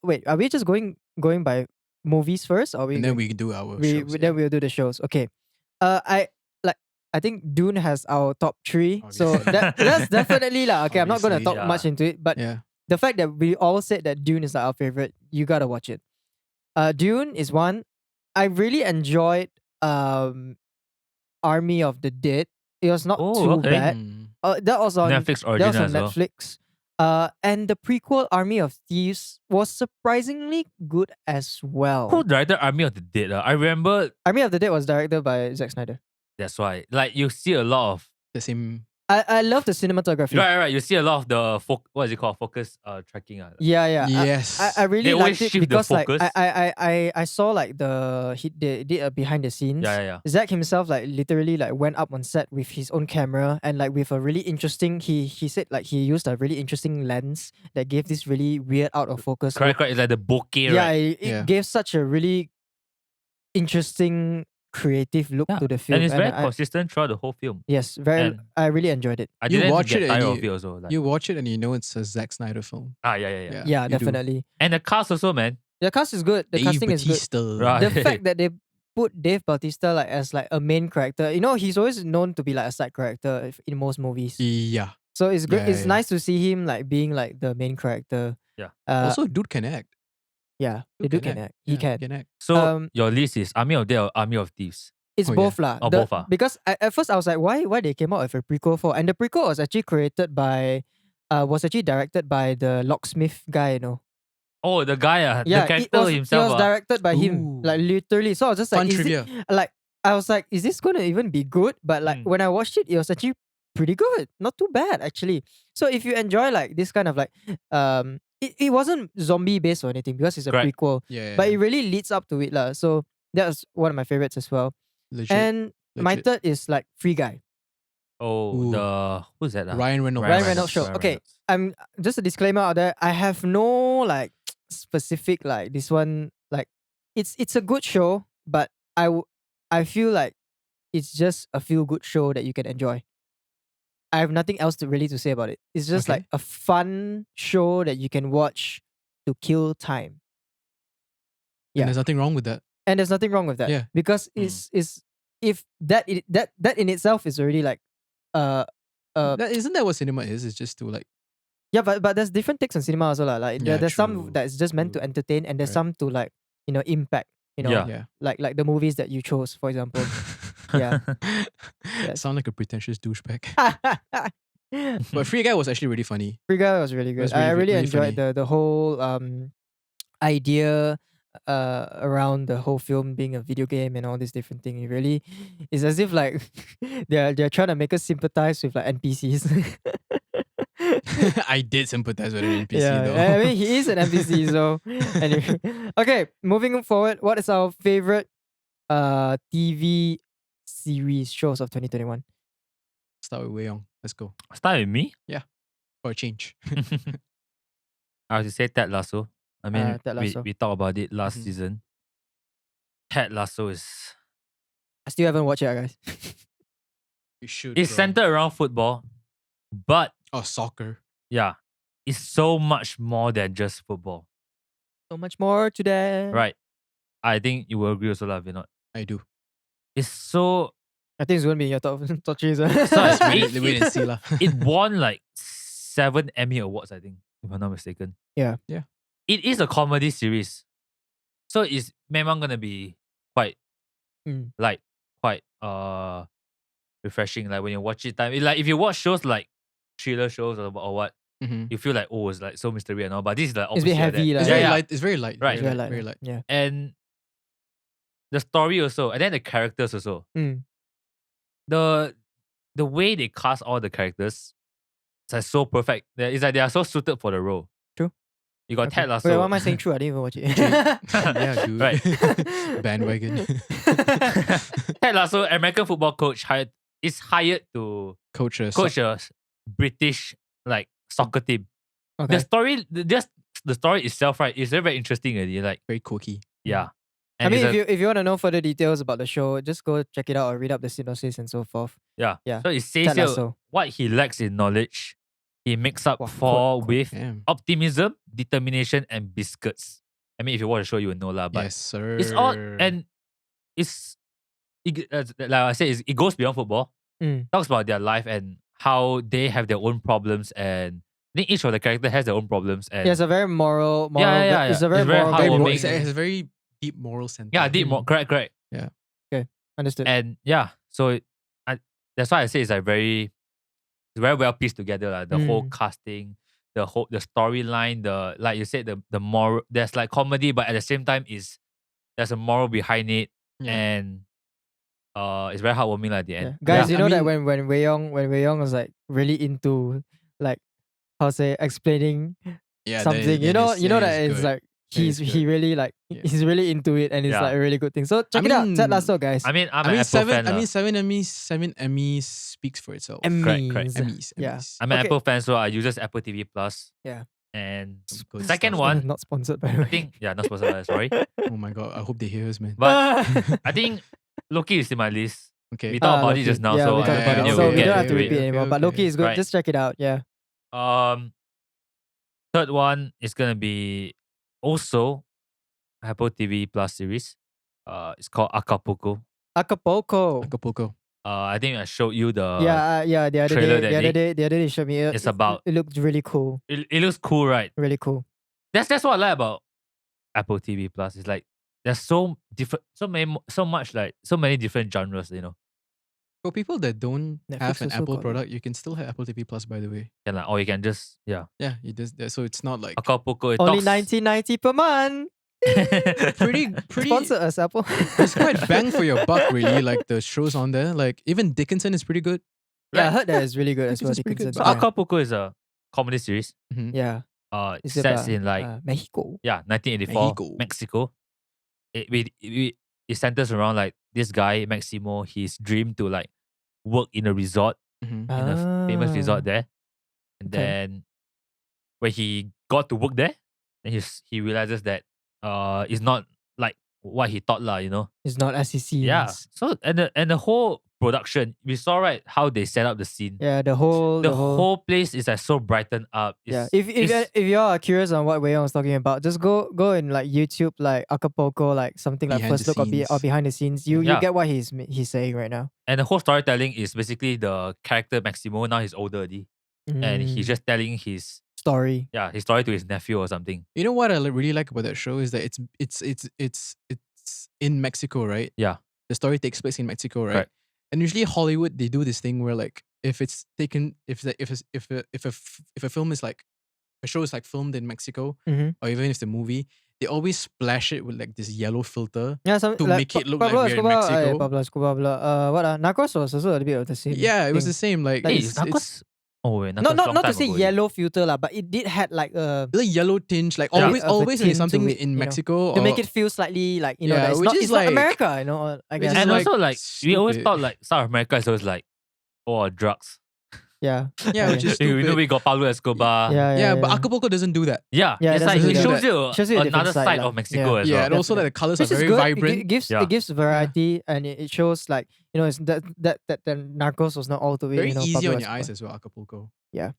wait, are we just going by movies first, or we And then going- we do our we shows. then we'll do the shows. Okay. I think Dune has our top 3. So Obviously. that's definitely like okay, I'm not gonna Obviously, talk much into it, but yeah. the fact that we all said that Dune is like our favorite, you gotta watch it. Dune is one. I really enjoyed Army of the Dead. It was not too okay. bad. Mm. That was on Netflix that was original on as well. Netflix. And the prequel Army of Thieves was surprisingly good as well. Who directed Army of the Dead? I remember Army of the Dead was directed by Zack Snyder. that's why. Like you see a lot of The same. I love the cinematography. right. You see a lot of the what is it called? Focus tracking. Yeah. Yes. I really They always liked it shift the because like focus. I saw like they did a behind the scenes. Yeah. Zack himself like literally like went up on set with his own camera and like with a really interesting he said like he used a really interesting lens that gave this really weird out of focus. Correct. It's like the bokeh, Yeah, right? it Yeah. gave such a really interesting creative look Yeah. to the film. And it's very I- consistent throughout the whole film. yes, very and- I really enjoyed it. I You didn't watch get it and tired of it also. Like, You watch it and you know it's a Zack Snyder film. yeah. Yeah. Yeah, you do. definitely. And the cast also, man. The cast is good. The Dave casting is good. Bautista. Right. The fact that they put Dave Bautista like as like a main character, you know, he's always known to be like a side character in most movies. Yeah. So it's good. Yeah, It's yeah. nice to see him like being like the main character. Yeah. Also, dude can act. Yeah, they Dude do can can act. He Yeah, can. act. So your list is Army of Dead or Army of Thieves? It's Oh, yeah. both lah. Oh, both ah. Because at first I was like, why they came out with a prequel for? And the prequel was actually created by, was actually directed by the locksmith guy. You know. Oh, the guy, the Yeah, character it himself. was directed by him, Ooh. like literally. So I was just like, Fun is it- trivia. like I was like, is this gonna even be good? But like Mm. when I watched it, it was actually pretty good. Not too bad actually. So if you enjoy like this kind of like it wasn't zombie based or anything because it's a Correct. prequel. Yeah. But it really leads up to it lah. So that was one of my favorites as well. legit. And my legit. third is like Free Guy. Oh, Ooh. who's that? Ryan Reynolds. Ryan Reynolds show. Okay. I'm just a disclaimer out there. I have no like specific like this one like it's a good show, but I feel like it's just a feel good show that you can enjoy. I have nothing else to really to say about it. It's just Okay. like a fun show that you can watch to kill time. And Yeah. there's nothing wrong with that. And there's nothing wrong with that. Yeah. Because it's if that in itself is already like Isn't that what cinema is? It's just to like. yeah, but there's different takes on cinema also lah. Like Yeah, there's some true, that is just meant to true. entertain, and there's Right. some to like impact. Yeah. Yeah. Like the movies that you chose, for example. Yeah. Yes. Sound like a pretentious douchebag. But Free Guy was actually really funny. Free Guy was really It good. was I really, really really enjoyed funny. the whole idea around the whole film being a video game and all these different things. It really is as if like they're trying to make us sympathize with like NPCs. I did sympathize with an NPC yeah, though. I mean he is an NPC, so anyway. Okay, moving forward, what is our favorite TV series shows of 2021? Start with Wei Yong. Let's go. Start with me. For a change. I would say Ted Lasso. I mean, Ted Lasso. we talked about it last Mhm. season. Ted Lasso is I still haven't watched it, guys. You should. it's bro. centered around football, but Oh, soccer. yeah, it's so much more than just football. So much more to that. Right. I think you will agree also, lah, Vinod. I do. It's so I think it's gonna be in your top three. So. So Let's it's- wait and see lah. it won like 7 Emmy Awards, I think, if I'm not mistaken. Yeah. Yeah. It is a comedy series. So it's memang gonna be quite Mm. like quite refreshing. Like when you watch it like if you watch shows like thriller shows or what, Mhm. you feel like, oh, it's like so mystery and all. But this is like It's a bit opposite of that. heavy, It's like- very yeah. light. It's very light. Right. Very Very light. light, Very light. Yeah. And the story also, and then the characters also. Mm. The way they cast all the characters, it's like so perfect. It's like they are so suited for the role. True. You got Okay. Ted Lasso. Wait, what am I saying? True, I didn't even watch it. Yeah, dude. Right. Bandwagon. Ted Lasso, American football coach, is hired to Coach. coach a British like soccer team. Okay. The story, just the story itself, right, is very, very interesting. Already. Like, Very quirky. yeah. I And mean, it's if you want to know further details about the show, just go check it out or read up the synopsis and so forth. yeah. yeah. So it says Ted here, Lasso. what he lacks in knowledge, he makes up Wow, for quote. with Damn. optimism, determination, and biscuits. I mean, if you watch the show, you will know lah. But Yes, sir. it's all and like I said, it goes beyond football. Mm. Talks about their life and how they have their own problems, and I think each of the character has their own problems. And Yeah, it's a very moral. yeah. It's a very It's very moral. Very heartwarming. moral, Warming. it has a very deep moral sentiment. yeah, deep, correct. Understood. And yeah, so that's why I say it's very well pieced together. Like the whole Mm. casting, the storyline, like you said, the moral. There's like comedy, but at the same time, there's a moral behind it, Yeah. and it's very heartwarming like, at the Yeah. end. Guys, Yeah, you know I that mean- when Wei Yong was like really into like how to say explaining Yeah, something, you know that it's like That is he good. really like Yeah. he's really into it and it's Yeah. like a really good thing. So check I it out. mean- Ted Lasso, guys. I mean, I'm I an mean, Apple fan. lah. 7 Emmys speaks for itself. correct. Emmys. Emmys. Yeah. Emmys. I'm an Okay. Apple fan, so I use Apple TV Plus. Yeah. And Good second stuff. one, Not sponsored by the way. I think, not sponsored by, sorry. Oh my god, I hope they hear us, man. But I think Loki is in my list. Okay. We talked about Loki. it just now, Yeah, so we talked I- about I it. will So we get don't have to to it. repeat anymore. But Okay. Loki is good. Right. Just check it out. Yeah. Third one is gonna be also Apple TV Plus series. It's called Acapulco. Acapulco. Acapulco. I think I showed you the. Yeah. The other trailer day, that the other day, you showed me. It's about- It looked really cool. It looks cool, right? Really cool. That's what I like about Apple TV Plus. It's like there's so different, so many different genres. You know, For people that don't Netflix have an also Apple got it. product, you can still have Apple TV Plus, by the way. and or you can just Yeah, it does. So it's not like Acapulco. It Only talks, 19.90 per month. pretty. Sponsor us, Apple. It's quite bang for your buck, really. Like the shows on there. Like even Dickinson is pretty good. Yeah, I heard that is really good as well. Dickinson's pretty good. Dickinson. So Yeah. Acapulco is a comedy series. Mhm. Yeah. It It's sets about, in like Mexico. 1984 Mexico. It centers around like this guy Maximo. His dream to like work in a resort, Mhm. in a famous resort there, and Okay. then when he got to work there, then he realizes that it's not like what he thought lah. You know. It's not as he seems. Yeah. So and the whole production, we saw right how they set up the scene. Yeah, the whole The whole place is like so brightened up. yeah. It's- If y'all are curious on what Wei Yong was talking about, just go in like YouTube like Acapulco, like something like Behind first the look or, scenes. or behind the scenes. You Yeah. get what he's saying right now. and the whole storytelling is basically the character Maximo. Now he's older already, and he's Mm, just telling his story. story to his nephew or something. You know what I really like about that show is that it's in Mexico, right? Yeah. The story takes place in Mexico, right? Correct. And usually Hollywood they do this thing where like if it's taken if a film is like a show is like filmed in Mexico Mhm. or even if it's a movie, they always splash it with like this yellow filter. Yeah, some, To like, make it look like Pablo we're in Escobar, Mexico. Pablo Escobar, what Narcos was also a little bit of the same. Yeah, it was thing. the same. Like, Like, Hey, it's, Narcos. Oh wait, not Narcos long to time say ago yellow filter lah, but it did had like a the yellow tinge, like Yeah. always Of a always when tint it's to something it, in you know, Mexico to or, make it feel slightly like you know Yeah, that it's which not is it's not like- America, you know. I which guess. is And like also like we always stupid. thought like South America is always like drugs. Yeah. Yeah, which is You know, stupid. we got Pablo Escobar. Yeah, but Acapulco doesn't do that. Yeah, Yeah, it it's like doesn't it do shows that. you, a different another side lah. of Mexico as Yeah, well. and also that the colors Which are is very good. vibrant. It gives variety, and it shows like, you know, it's that the Narcos was not all the way, Very you know, easy Pablo on your Escobar. eyes as well, Acapulco. Yeah.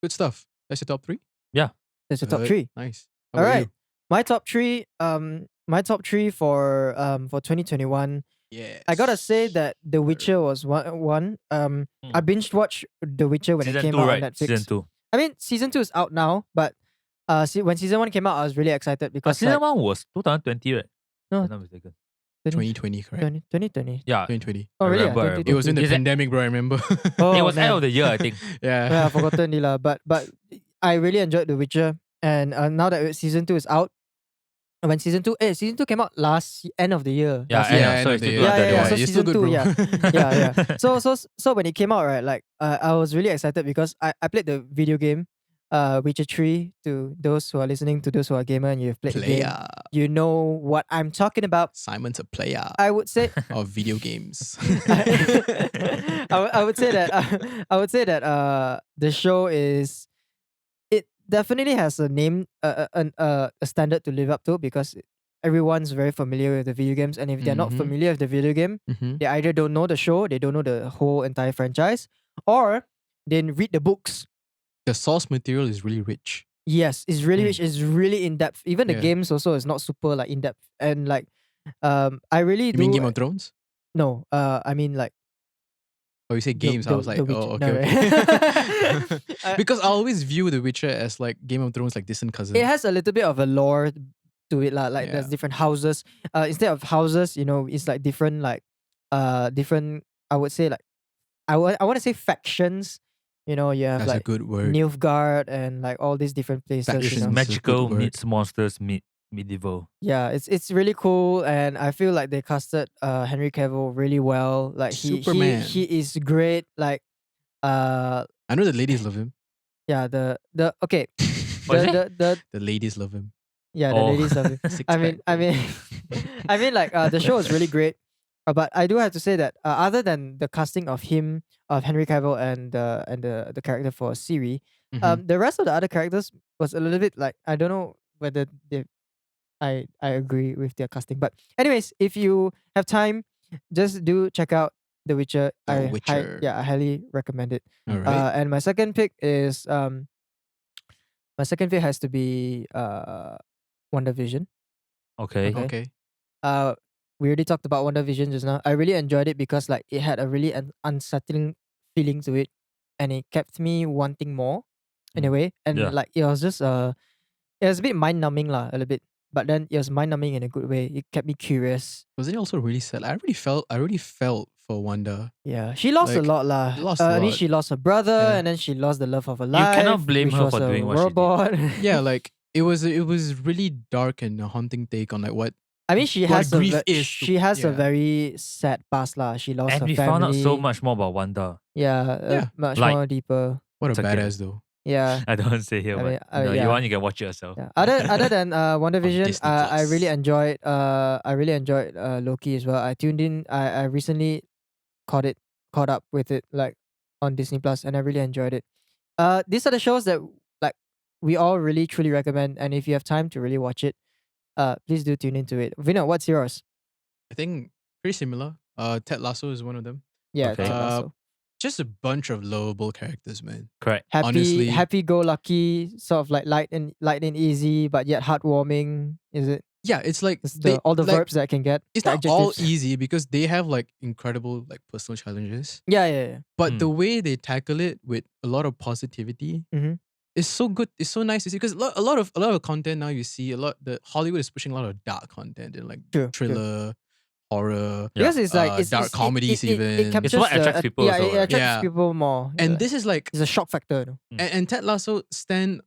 Good stuff. That's your top 3? That's the top Good. 3. Nice. How All about right. you? My top 3 for 2021. Yes. I gotta say that The Witcher was one. I binge watched The Witcher when it Season came 2, out right? on Netflix. Season 2. I mean, season 2 is out now, but when season 1 came out, I was really excited But because season 1 was 2020, right? No. If I'm not mistaken. 2020, correct? 2020. Yeah. 2020. Oh, I really? remember, I It was in the Is it- pandemic, bro. I remember. Oh, it was man. end of the year, I think. Yeah. Yeah, I've forgotten Lila, but I really enjoyed The Witcher, and now that season 2 is out, when season 2 came out end of the year. Yeah, last end year. of- so end it's of the still year. under the Yeah, wire. so You're still season good, 2, bro. yeah. So when it came out, right, like I was really excited because I played the video game, Witcher 3. To those who are listening, to those who are gamer and you've played the game, Player. you know what I'm talking about. Simon's a player I would say of video games. I would say that the show is, it definitely has a name, a standard to live up to, because everyone's very familiar with the video games, and if they're not Mhm. familiar with the video game, Mhm. they either don't know the show, they don't know the whole entire franchise, or they read the books. The source material is really rich. Yes, it's really rich. It's really in depth. Even the Yeah. games also is not super like in depth, and like I really You do. mean Game of Thrones? No, I mean like Oh, you say games. I was like, The Witcher. oh, No, okay. right. Because I always view The Witcher as like Game of Thrones, like distant cousin. It has a little bit of a lore to it, lah. Like there's Yeah. different houses. Instead of houses, you know, it's like different, like different. I would say like I want to say factions. You know, you have That's a like good word. Nilfgaard and like all these different places. You Factions. know? It's a Magical good word. meets monsters meet medieval. Yeah, it's really cool, and I feel like they casted Henry Cavill really well. Like Superman. he is great. Like I know the ladies love him. yeah, the okay, What is it? The ladies love him. yeah, the Oh. ladies of it. Six I mean, pack. like the show is really great, but I do have to say that other than the casting of Henry Cavill and the character for Siri, Mhm. the rest of the other characters was a little bit like, I don't know whether I agree with their casting, but anyways, if you have time, just do check out The Witcher. The Witcher. I highly recommend it. All right. And my second pick is has to be WandaVision. Okay. okay. Okay. We already talked about WandaVision just now. I really enjoyed it because like it had a really unsettling feeling to it, and it kept me wanting more in a way. And Yeah. like it was just it was a bit mind numbing lah, a little bit. But then it was mind numbing in a good way. It kept me curious. Wasn't it also really sad? I really felt for Wanda. Yeah, she lost a Like, lot lah. lost I a mean, lot. she lost her brother, Yeah. and then she lost the love of her life. cannot blame which her was for a doing what she did. robot. Yeah, like it was really dark and a haunting take on like what. I mean, she What has grief a is to- she has a yeah. very sad past lah. She lost And her we family. found out so much more about Wanda. Yeah, Yeah. much Like- more deeper. What a It's okay. badass though. Yeah. I don't want to say here, I but mean, no, yeah. you want, you can watch it yourself. Yeah. Other than WandaVision, Disney I really Plus. enjoyed Loki as well. I tuned in. I recently caught up with it like on Disney Plus, and I really enjoyed it. These are the shows that like we all really truly recommend, and if you have time to really watch it, please do tune into it. Vinod, what's yours? I think pretty similar. Ted Lasso is one of them. Yeah, Okay. Ted Lasso. Just a bunch of lovable characters, man. Correct. honestly- happy go lucky, sort of like light and easy, but yet heartwarming. Is it? Yeah, it's like It's they- all the like, verbs that I can get. It's the not all adjectives. easy because they have like incredible like personal challenges. Yeah. But Hmm. the way they tackle it with a lot of positivity Mhm. is so good. It's so nice to see because a lot of content now you see the Hollywood is pushing a lot of dark content and like True. thriller, horror, Because it's like it's dark comedies even. It captures what the- attracts people Yeah, also, it right? attracts Yeah. people more. and Yeah. this is like it's a shock factor. No? and Ted Lasso stands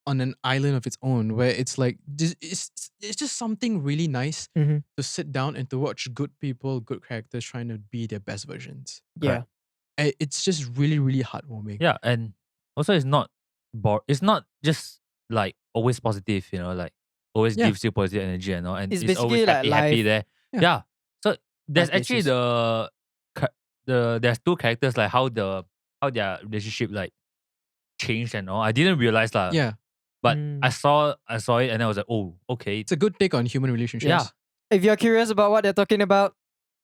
on an island of its own where it's like it's just something really nice Mhm. to sit down and to watch good people, good characters trying to be their best versions. Yeah. And it's just really, really heartwarming. Yeah, and also it's not it's not just like always positive, you know, like always Yeah. gives you positive energy and all, and It's it's always basically like happy life. there. Yeah. Yeah. So there's Life actually basis. there's two characters, like how the how their relationship like changed and all. I didn't realize lah. Yeah, But Mm. I saw it and I was like, oh, okay. it's a good take on human relationships. Yeah. If you're curious about what they're talking about,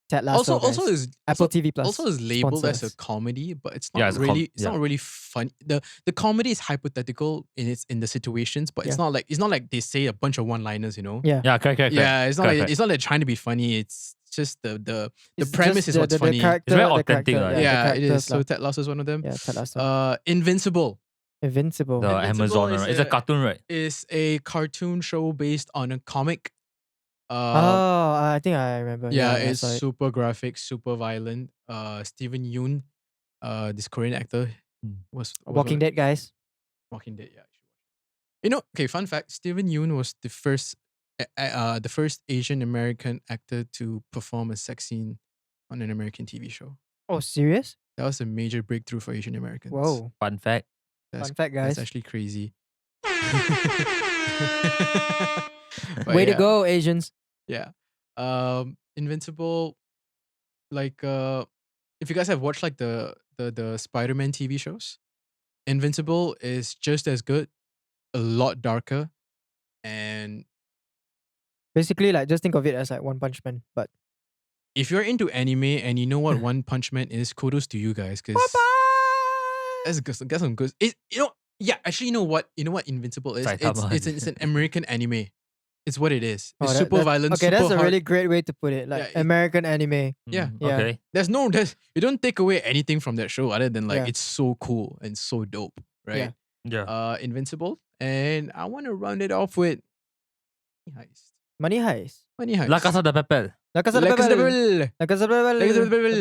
Ted Lasso, Also guys. is Apple TV Plus. Also is labeled as a sponsors. comedy, but it's not Yeah, it's a really. It's yeah. not really fun. The comedy is hypothetical in the situations, but it's not like they say a bunch of one-liners. You know. Yeah. Yeah, correct. Yeah, it's not Correct, like correct. it's not like trying to be funny. It's just the It's premise just is what's funny. character, It's very the authentic, character, right? Yeah, the it is. characters So lah. Ted Lasso is one of them. Yeah, Ted Lasso. Invincible Invincible. The Invincible Amazon, is right? It's a a- cartoon, right? is a cartoon show based on a comic. I think I remember. Yeah, I it's saw it. super graphic, super violent. Steven Yeun, this Korean actor, Mm. was Walking Dead, guys. Walking Dead. Yeah, you know. Okay, fun fact: Steven Yeun was the first Asian American actor to perform a sex scene on an American TV show. Oh, serious? That was a major breakthrough for Asian Americans. Whoa. Fun fact. That's, Fun fact, that's guys. actually crazy. But Way to yeah. go, Asians. Yeah. Invincible, like if you guys have watched like the Spider-Man TV shows, Invincible is just as good, a lot darker, and Basically, like, just think of it as like One Punch Man, but if you're into anime and you know what One Punch Man is, kudos to you guys, because that's some good. Actually, you know what Invincible is? Saitama. It's an American anime. It's what it is. Oh, It's that- super that's- violent. Okay, super that's a hard. really great way to put it. Like Yeah, American anime. Yeah. Mm, Yeah. Okay. You don't take away anything from that show other than like Yeah. it's so cool and so dope, right? Yeah. Invincible, and I want to round it off with Money Heist. Money Heist. Money Heist. La Casa de Papel. La Casa de La Casa de Papel. Papel. La Casa de Papel. La Casa de Papel.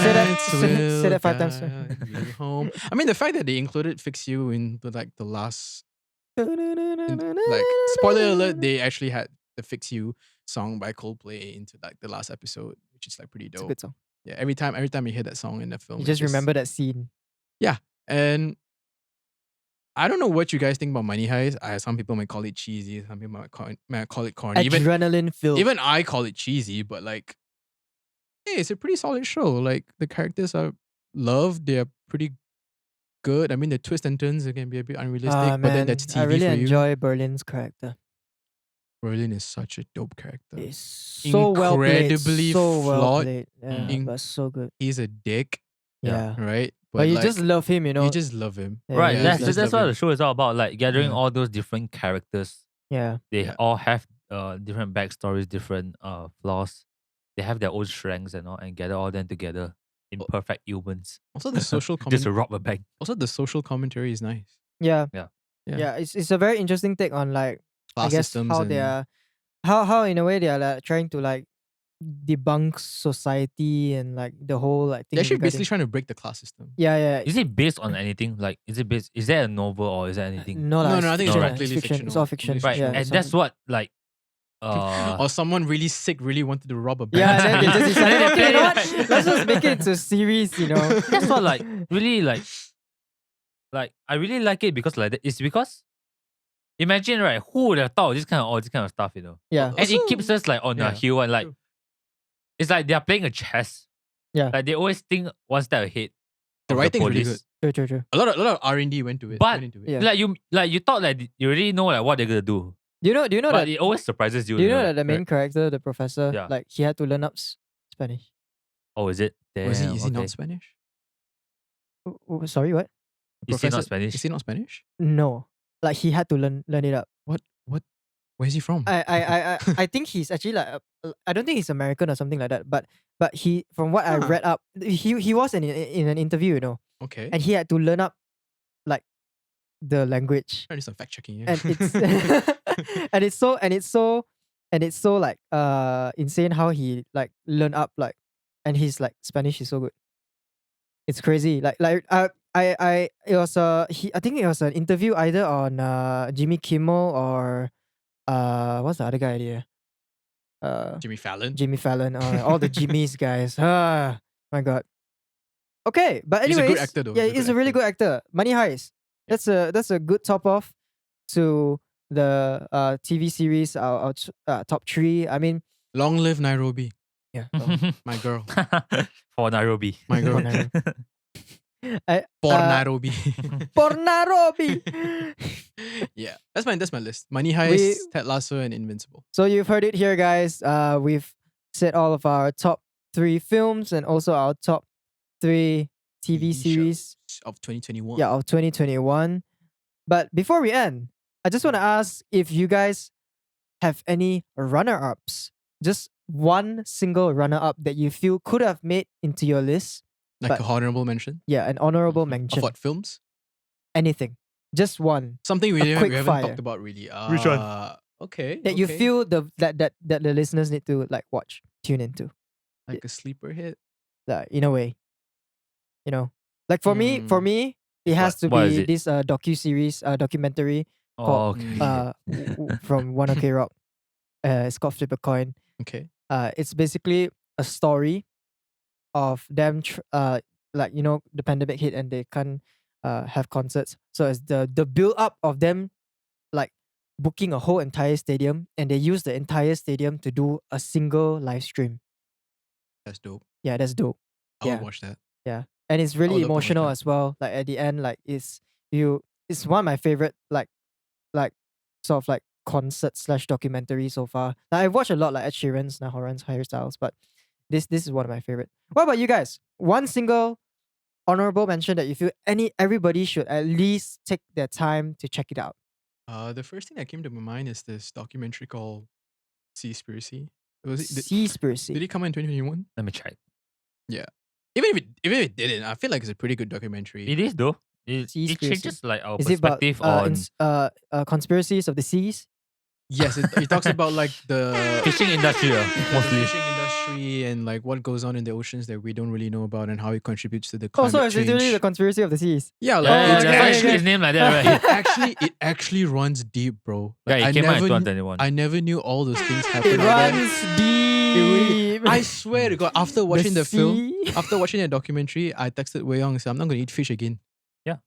Say that- Nights say will that 5 times. guide you home. I mean, the fact that they included Fix You in the last, like, spoiler alert, they actually had the Fix You song by Coldplay into like the last episode, which is like pretty It's a dope. good song. Yeah, every time you hear that song in the film, You it just remember that scene. And I don't know what you guys think about Money Heist. Some people might call it cheesy. Some people might call it corny. Adrenaline filled. Even I call it cheesy, but like, hey, it's a pretty solid show. Like the characters are loved. They are pretty good. I mean, the twists and turns can be a bit unrealistic, but then Man, that's TV I really for you. enjoy Berlin's character. Berlin is such a dope character. It's so well played. Incredibly So well flawed. played. Yeah, In- but so good. He's a dick, Yeah. right? But you like, just love him, you know. you just love him. Yeah, Right. you Yeah, just That's love that's what him. the show is all about. Like gathering Yeah. all those different characters. Yeah. They Yeah. all have different backstories, different flaws. They have their own strengths and all, and gather all them together in perfect humans. Also, the social Just to rob a bank. also the social commentary is nice. Yeah. Yeah. Yeah. It's a very interesting take on like Class I guess systems how and they are how in a way they are like trying to like debunk society and like the whole like thing. they're actually regarding- basically trying to break the class system. yeah. Is it based on anything? Like, is it based? Is there a novel or is there anything? No, lah, No, I think it's fiction, completely It's fiction. It's all fiction. fictional. Right, Yeah, and it's that's all- what like. Or someone really sick really wanted to rob a bank. Yeah, then they just decided, And then okay, you know what? they play it. Let's just make it into a series, you know. That's what like really like I really like it because like that. It's because imagine right, who would have thought of all this kind of stuff, you know? Yeah. And it Also- keeps us like on yeah, our heel and like true. it's like they're playing a chess. Yeah. Like they always think one step ahead. The of writing's really police. True. A lot of R&D went into it. But- went into it. Yeah. Like you thought like you already know like what they're gonna do. Do you know But that it always surprises you. do you know know, that the main character, the professor, Yeah. like he had to learn up Spanish? Oh, is it? Is Damn, he okay. not Spanish? Sorry, what? Is he not Spanish? Is he not Spanish? No. Like he had to learn it up. What? Where is he from? I think he's actually like I don't think he's American or something like that. But he from what I Huh. read up, he was in an interview, you know, Okay. and he had to learn up like the language, Trying to do some fact checking. and it's and it's so like insane how he like learn up like, and his like Spanish is so good. It's crazy. Like I it was I think it was an interview either on Jimmy Kimmel or what's the other guy idea? Jimmy Fallon. Jimmy Fallon, all the Jimmys guys. Ah, my god. Okay, but He's a anyways, good actor though. yeah, He's a he's good a really actor. good actor. Money Heist. That's a good top off to the TV series. Our top 3. I mean, Long live Nairobi. Yeah. My girl. For Nairobi. My girl. For Nairobi. For Nairobi. Yeah. That's my list. Money Heist, Ted Lasso, and Invincible. So you've heard it here, guys. We've said all of our top 3 films and also our top 3 TV series. Of 2021. Yeah, of 2021. But before we end, I just want to ask if you guys have any runner-ups. Just one single runner-up that you feel could have made into your list. Like but- a honorable mention. Yeah, an honorable Of mention. what films? Anything. Just one. Something we quick haven't fire. talked about really. Which one? Okay. That you okay. feel that the listeners need to like watch, tune into. like a sleeper hit. In a way. You know. Like for me, it has to What is be it? this documentary Oh, okay. from One OK Rock. It's called Flip a Coin. Okay. It's basically a story of them the pandemic hit and they can't have concerts. So it's the build up of them like booking a whole entire stadium, and they use the entire stadium to do a single live stream. That's dope. Yeah, that's dope. I Yeah. would watch that. And it's really love to watch emotional that. as well. Like at the end, like it's one of my favorite like sort of like concert / documentary so far. Like I've watched a lot like Ed Sheeran's, Nahoran's, Hairstyles, but this is one of my favorite. What about you guys? One single honorable mention that you feel everybody should at least take their time to check it out. The first thing that came to my mind is this documentary called Seaspiracy. Was it? Did Seaspiracy. it come out in 2021? Let me check. Even if it didn't, I feel like it's a pretty good documentary. It is though. It Seaspiracy. changes like our Is it about perspective on conspiracies of the seas? Yes, it talks about like the fishing industry, the mostly. fishing industry and like what goes on in the oceans that we don't really know about and how it contributes to the Oh, climate so it's literally change. the conspiracy of the seas. Yeah, like Yeah, it's that's why actually it's named like that, right? it actually runs deep, bro. Yeah, Like, it came out in never 2021. I never knew all those things happened. It like that. runs deep. I swear to God, after watching the film, sea. after watching the documentary, I texted Wei Yong and said, I'm not gonna eat fish again.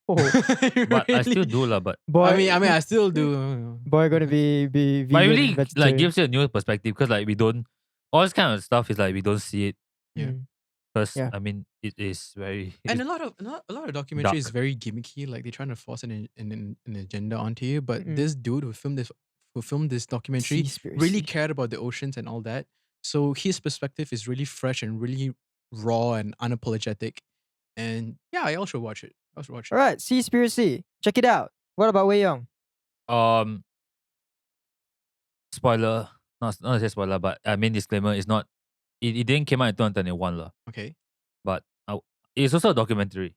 Oh, But I still Really? do lah. But boy. I mean, I still do. boy, gonna be vegan. but it really like vegetarian. gives you a new perspective because like we don't all this kind of stuff is like we don't see it Yeah. Mm. because Yeah. I mean it is very And it's- a lot of documentary is dark. very gimmicky. Like they're trying to force an agenda onto you. But Mm. this dude who filmed this documentary really Seaspiracy. cared about the oceans and all that. So his perspective is really fresh and really raw and unapologetic. And yeah, I also watch it. All right, Seaspiracy. Check it out. What about Wei Yong? spoiler not to say spoiler but I mean disclaimer is not it didn't came out in 2021 lah. Okay. But it's also a documentary.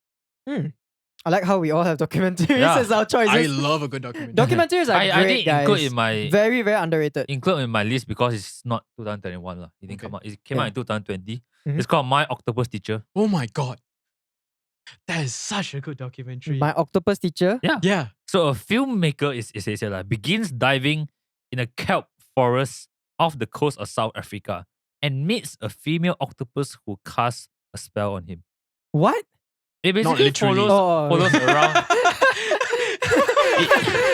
I like how we all have documentaries Yeah. as our choices. I love a good documentary. Documentaries are I great, did guys. include in my Very, very underrated. list because it's not 2021 lah. It didn't Okay. come out. It came out in 2020. Mhm. It's called My Octopus Teacher. Oh my God. That is such a good documentary. My Octopus Teacher. yeah. So a filmmaker is begins diving in a kelp forest off the coast of South Africa and meets a female octopus who casts a spell on him. What? It Not basically literally. follows around.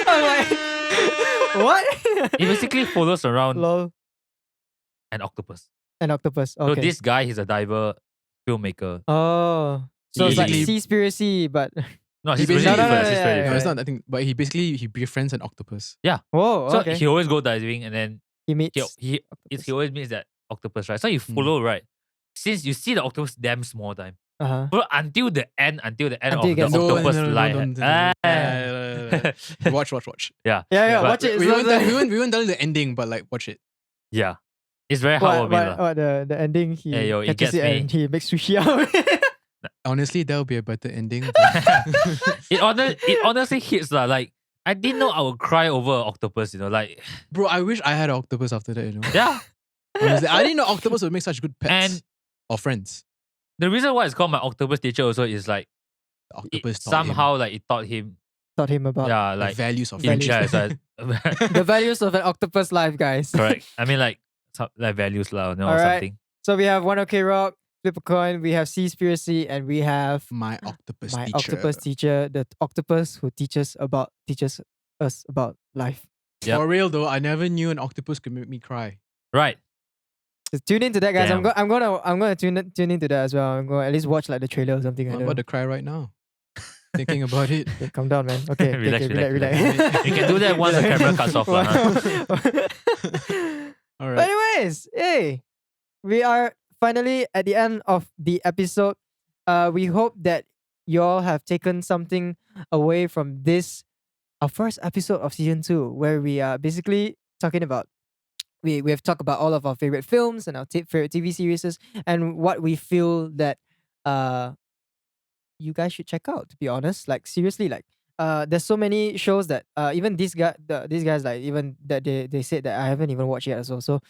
I'm like, what? It basically follows around Lol. an octopus. An octopus. So Okay. this guy, he's a diver filmmaker. Oh. So it's like Basically- Seaspiracy, but No, He he's really basically- different. No, He's yeah, very yeah, No, different. it's not. I think, but he befriends an octopus. whoa, So okay. he always go diving and then He meets he octopus. he always meets that octopus, right? So you follow, right? Since you see the octopus damn small time. Uh-huh. Follow until the end Until of it the gets- octopus No, life. don't. Ah. Watch. Yeah. Yeah, But watch it. We It's won't not tell, the- we won't tell you the ending, but like watch it. Yeah. It's very what, heartwarming. lah. what the ending he Hey, yo, it catches gets it me. and he makes sushi out of it. Honestly, that would be a better ending. It honestly hits lah. Like I didn't know I would cry over an octopus, like Bro, I wish I had an octopus after that, yeah. Honestly, I didn't know octopus would make such good pets And- or friends. The reason why it's called My Octopus Teacher also is like The it octopus taught him somehow like it taught him Taught him about yeah the like values of in friendship. yeah, so the values of an octopus life, guys. correct. I mean like like values lah, or Alright. something. So we have One OK Rock, Flip a Coin, we have Seaspiracy, and we have My octopus My teacher. Octopus Teacher, the octopus who teaches us about life. Yep. For real though, I never knew an octopus could make me cry. Right. Just tune into that, guys. Damn. I'm gonna tune into that as well. I'm gonna at least watch like the trailer or something. I I'm don't about know. to cry right now. Thinking about it. Okay, calm down, man. Okay, Relax, okay, relax, relax. You can do that once the camera cuts off. Huh? All But right. anyways, hey, we are finally at the end of the episode. We hope that you all have taken something away from this, our first episode of season 2, where we are basically talking about we have talked about all of our favorite films and our favorite TV series and what we feel that you guys should check out. To be honest, like seriously, like there's so many shows that even these guys like even that they said that I haven't even watched yet as well. So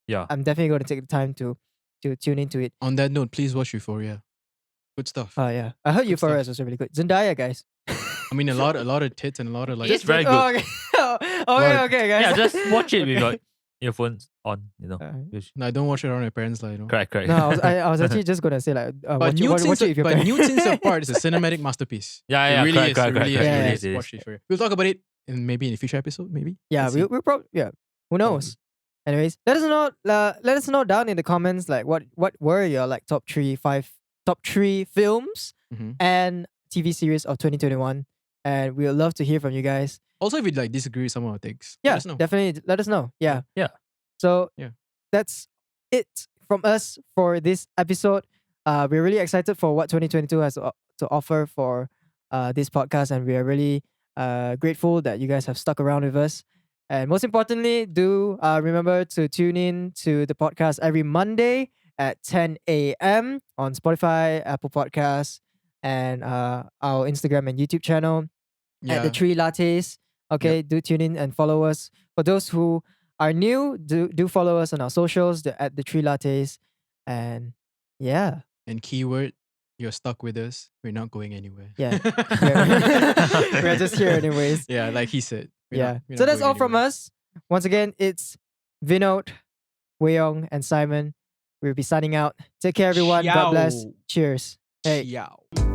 Yeah. I'm definitely going to take the time to tune into it. On that note, please watch Euphoria. Good stuff. Yeah, I heard Good Euphoria stuff. is also really good. Zendaya, guys. I mean, a lot of tits and a lot of like. It's very good. Oh, okay. Okay, guys. Yeah, just watch it with your earphones on, you know. No, I don't watch it around my parents, like, you know. Correct. No, I was actually just gonna say like But watch it if you're Nude Scenes Apart is a cinematic masterpiece. Yeah, It really correct, is. It really correct, is. correct. Really Yeah, is. it is. Watch it for it. We'll talk about it in a future episode, maybe. Yeah, Let's see. we'll probably Who knows? Anyways, let us know down in the comments like what were your like top three films Mhm. and TV series of 2021, and we would love to hear from you guys. Also, if you like disagree with some of our takes, Yeah, let us know. definitely let us know. Yeah. Yeah. So Yeah. that's it from us for this episode. We're really excited for what 2022 has to offer for this podcast, and we are really grateful that you guys have stuck around with us. And most importantly, do remember to tune in to the podcast every Monday at 10 a.m. on Spotify, Apple Podcasts, and our Instagram and YouTube channel at the Three Lattes. Okay, do tune in and follow us. For those who are new, do follow us on our socials at the Three Lattes. And yeah, And keyword, you're stuck with us. We're not going anywhere. yeah, we're just here anyways. Yeah, like he said. Yeah. So that's all from us. Once again, it's Vinod, Wei Yong, and Simon. We'll be signing out. Take care, everyone. God bless. Ciao. Cheers. Hey. Ciao.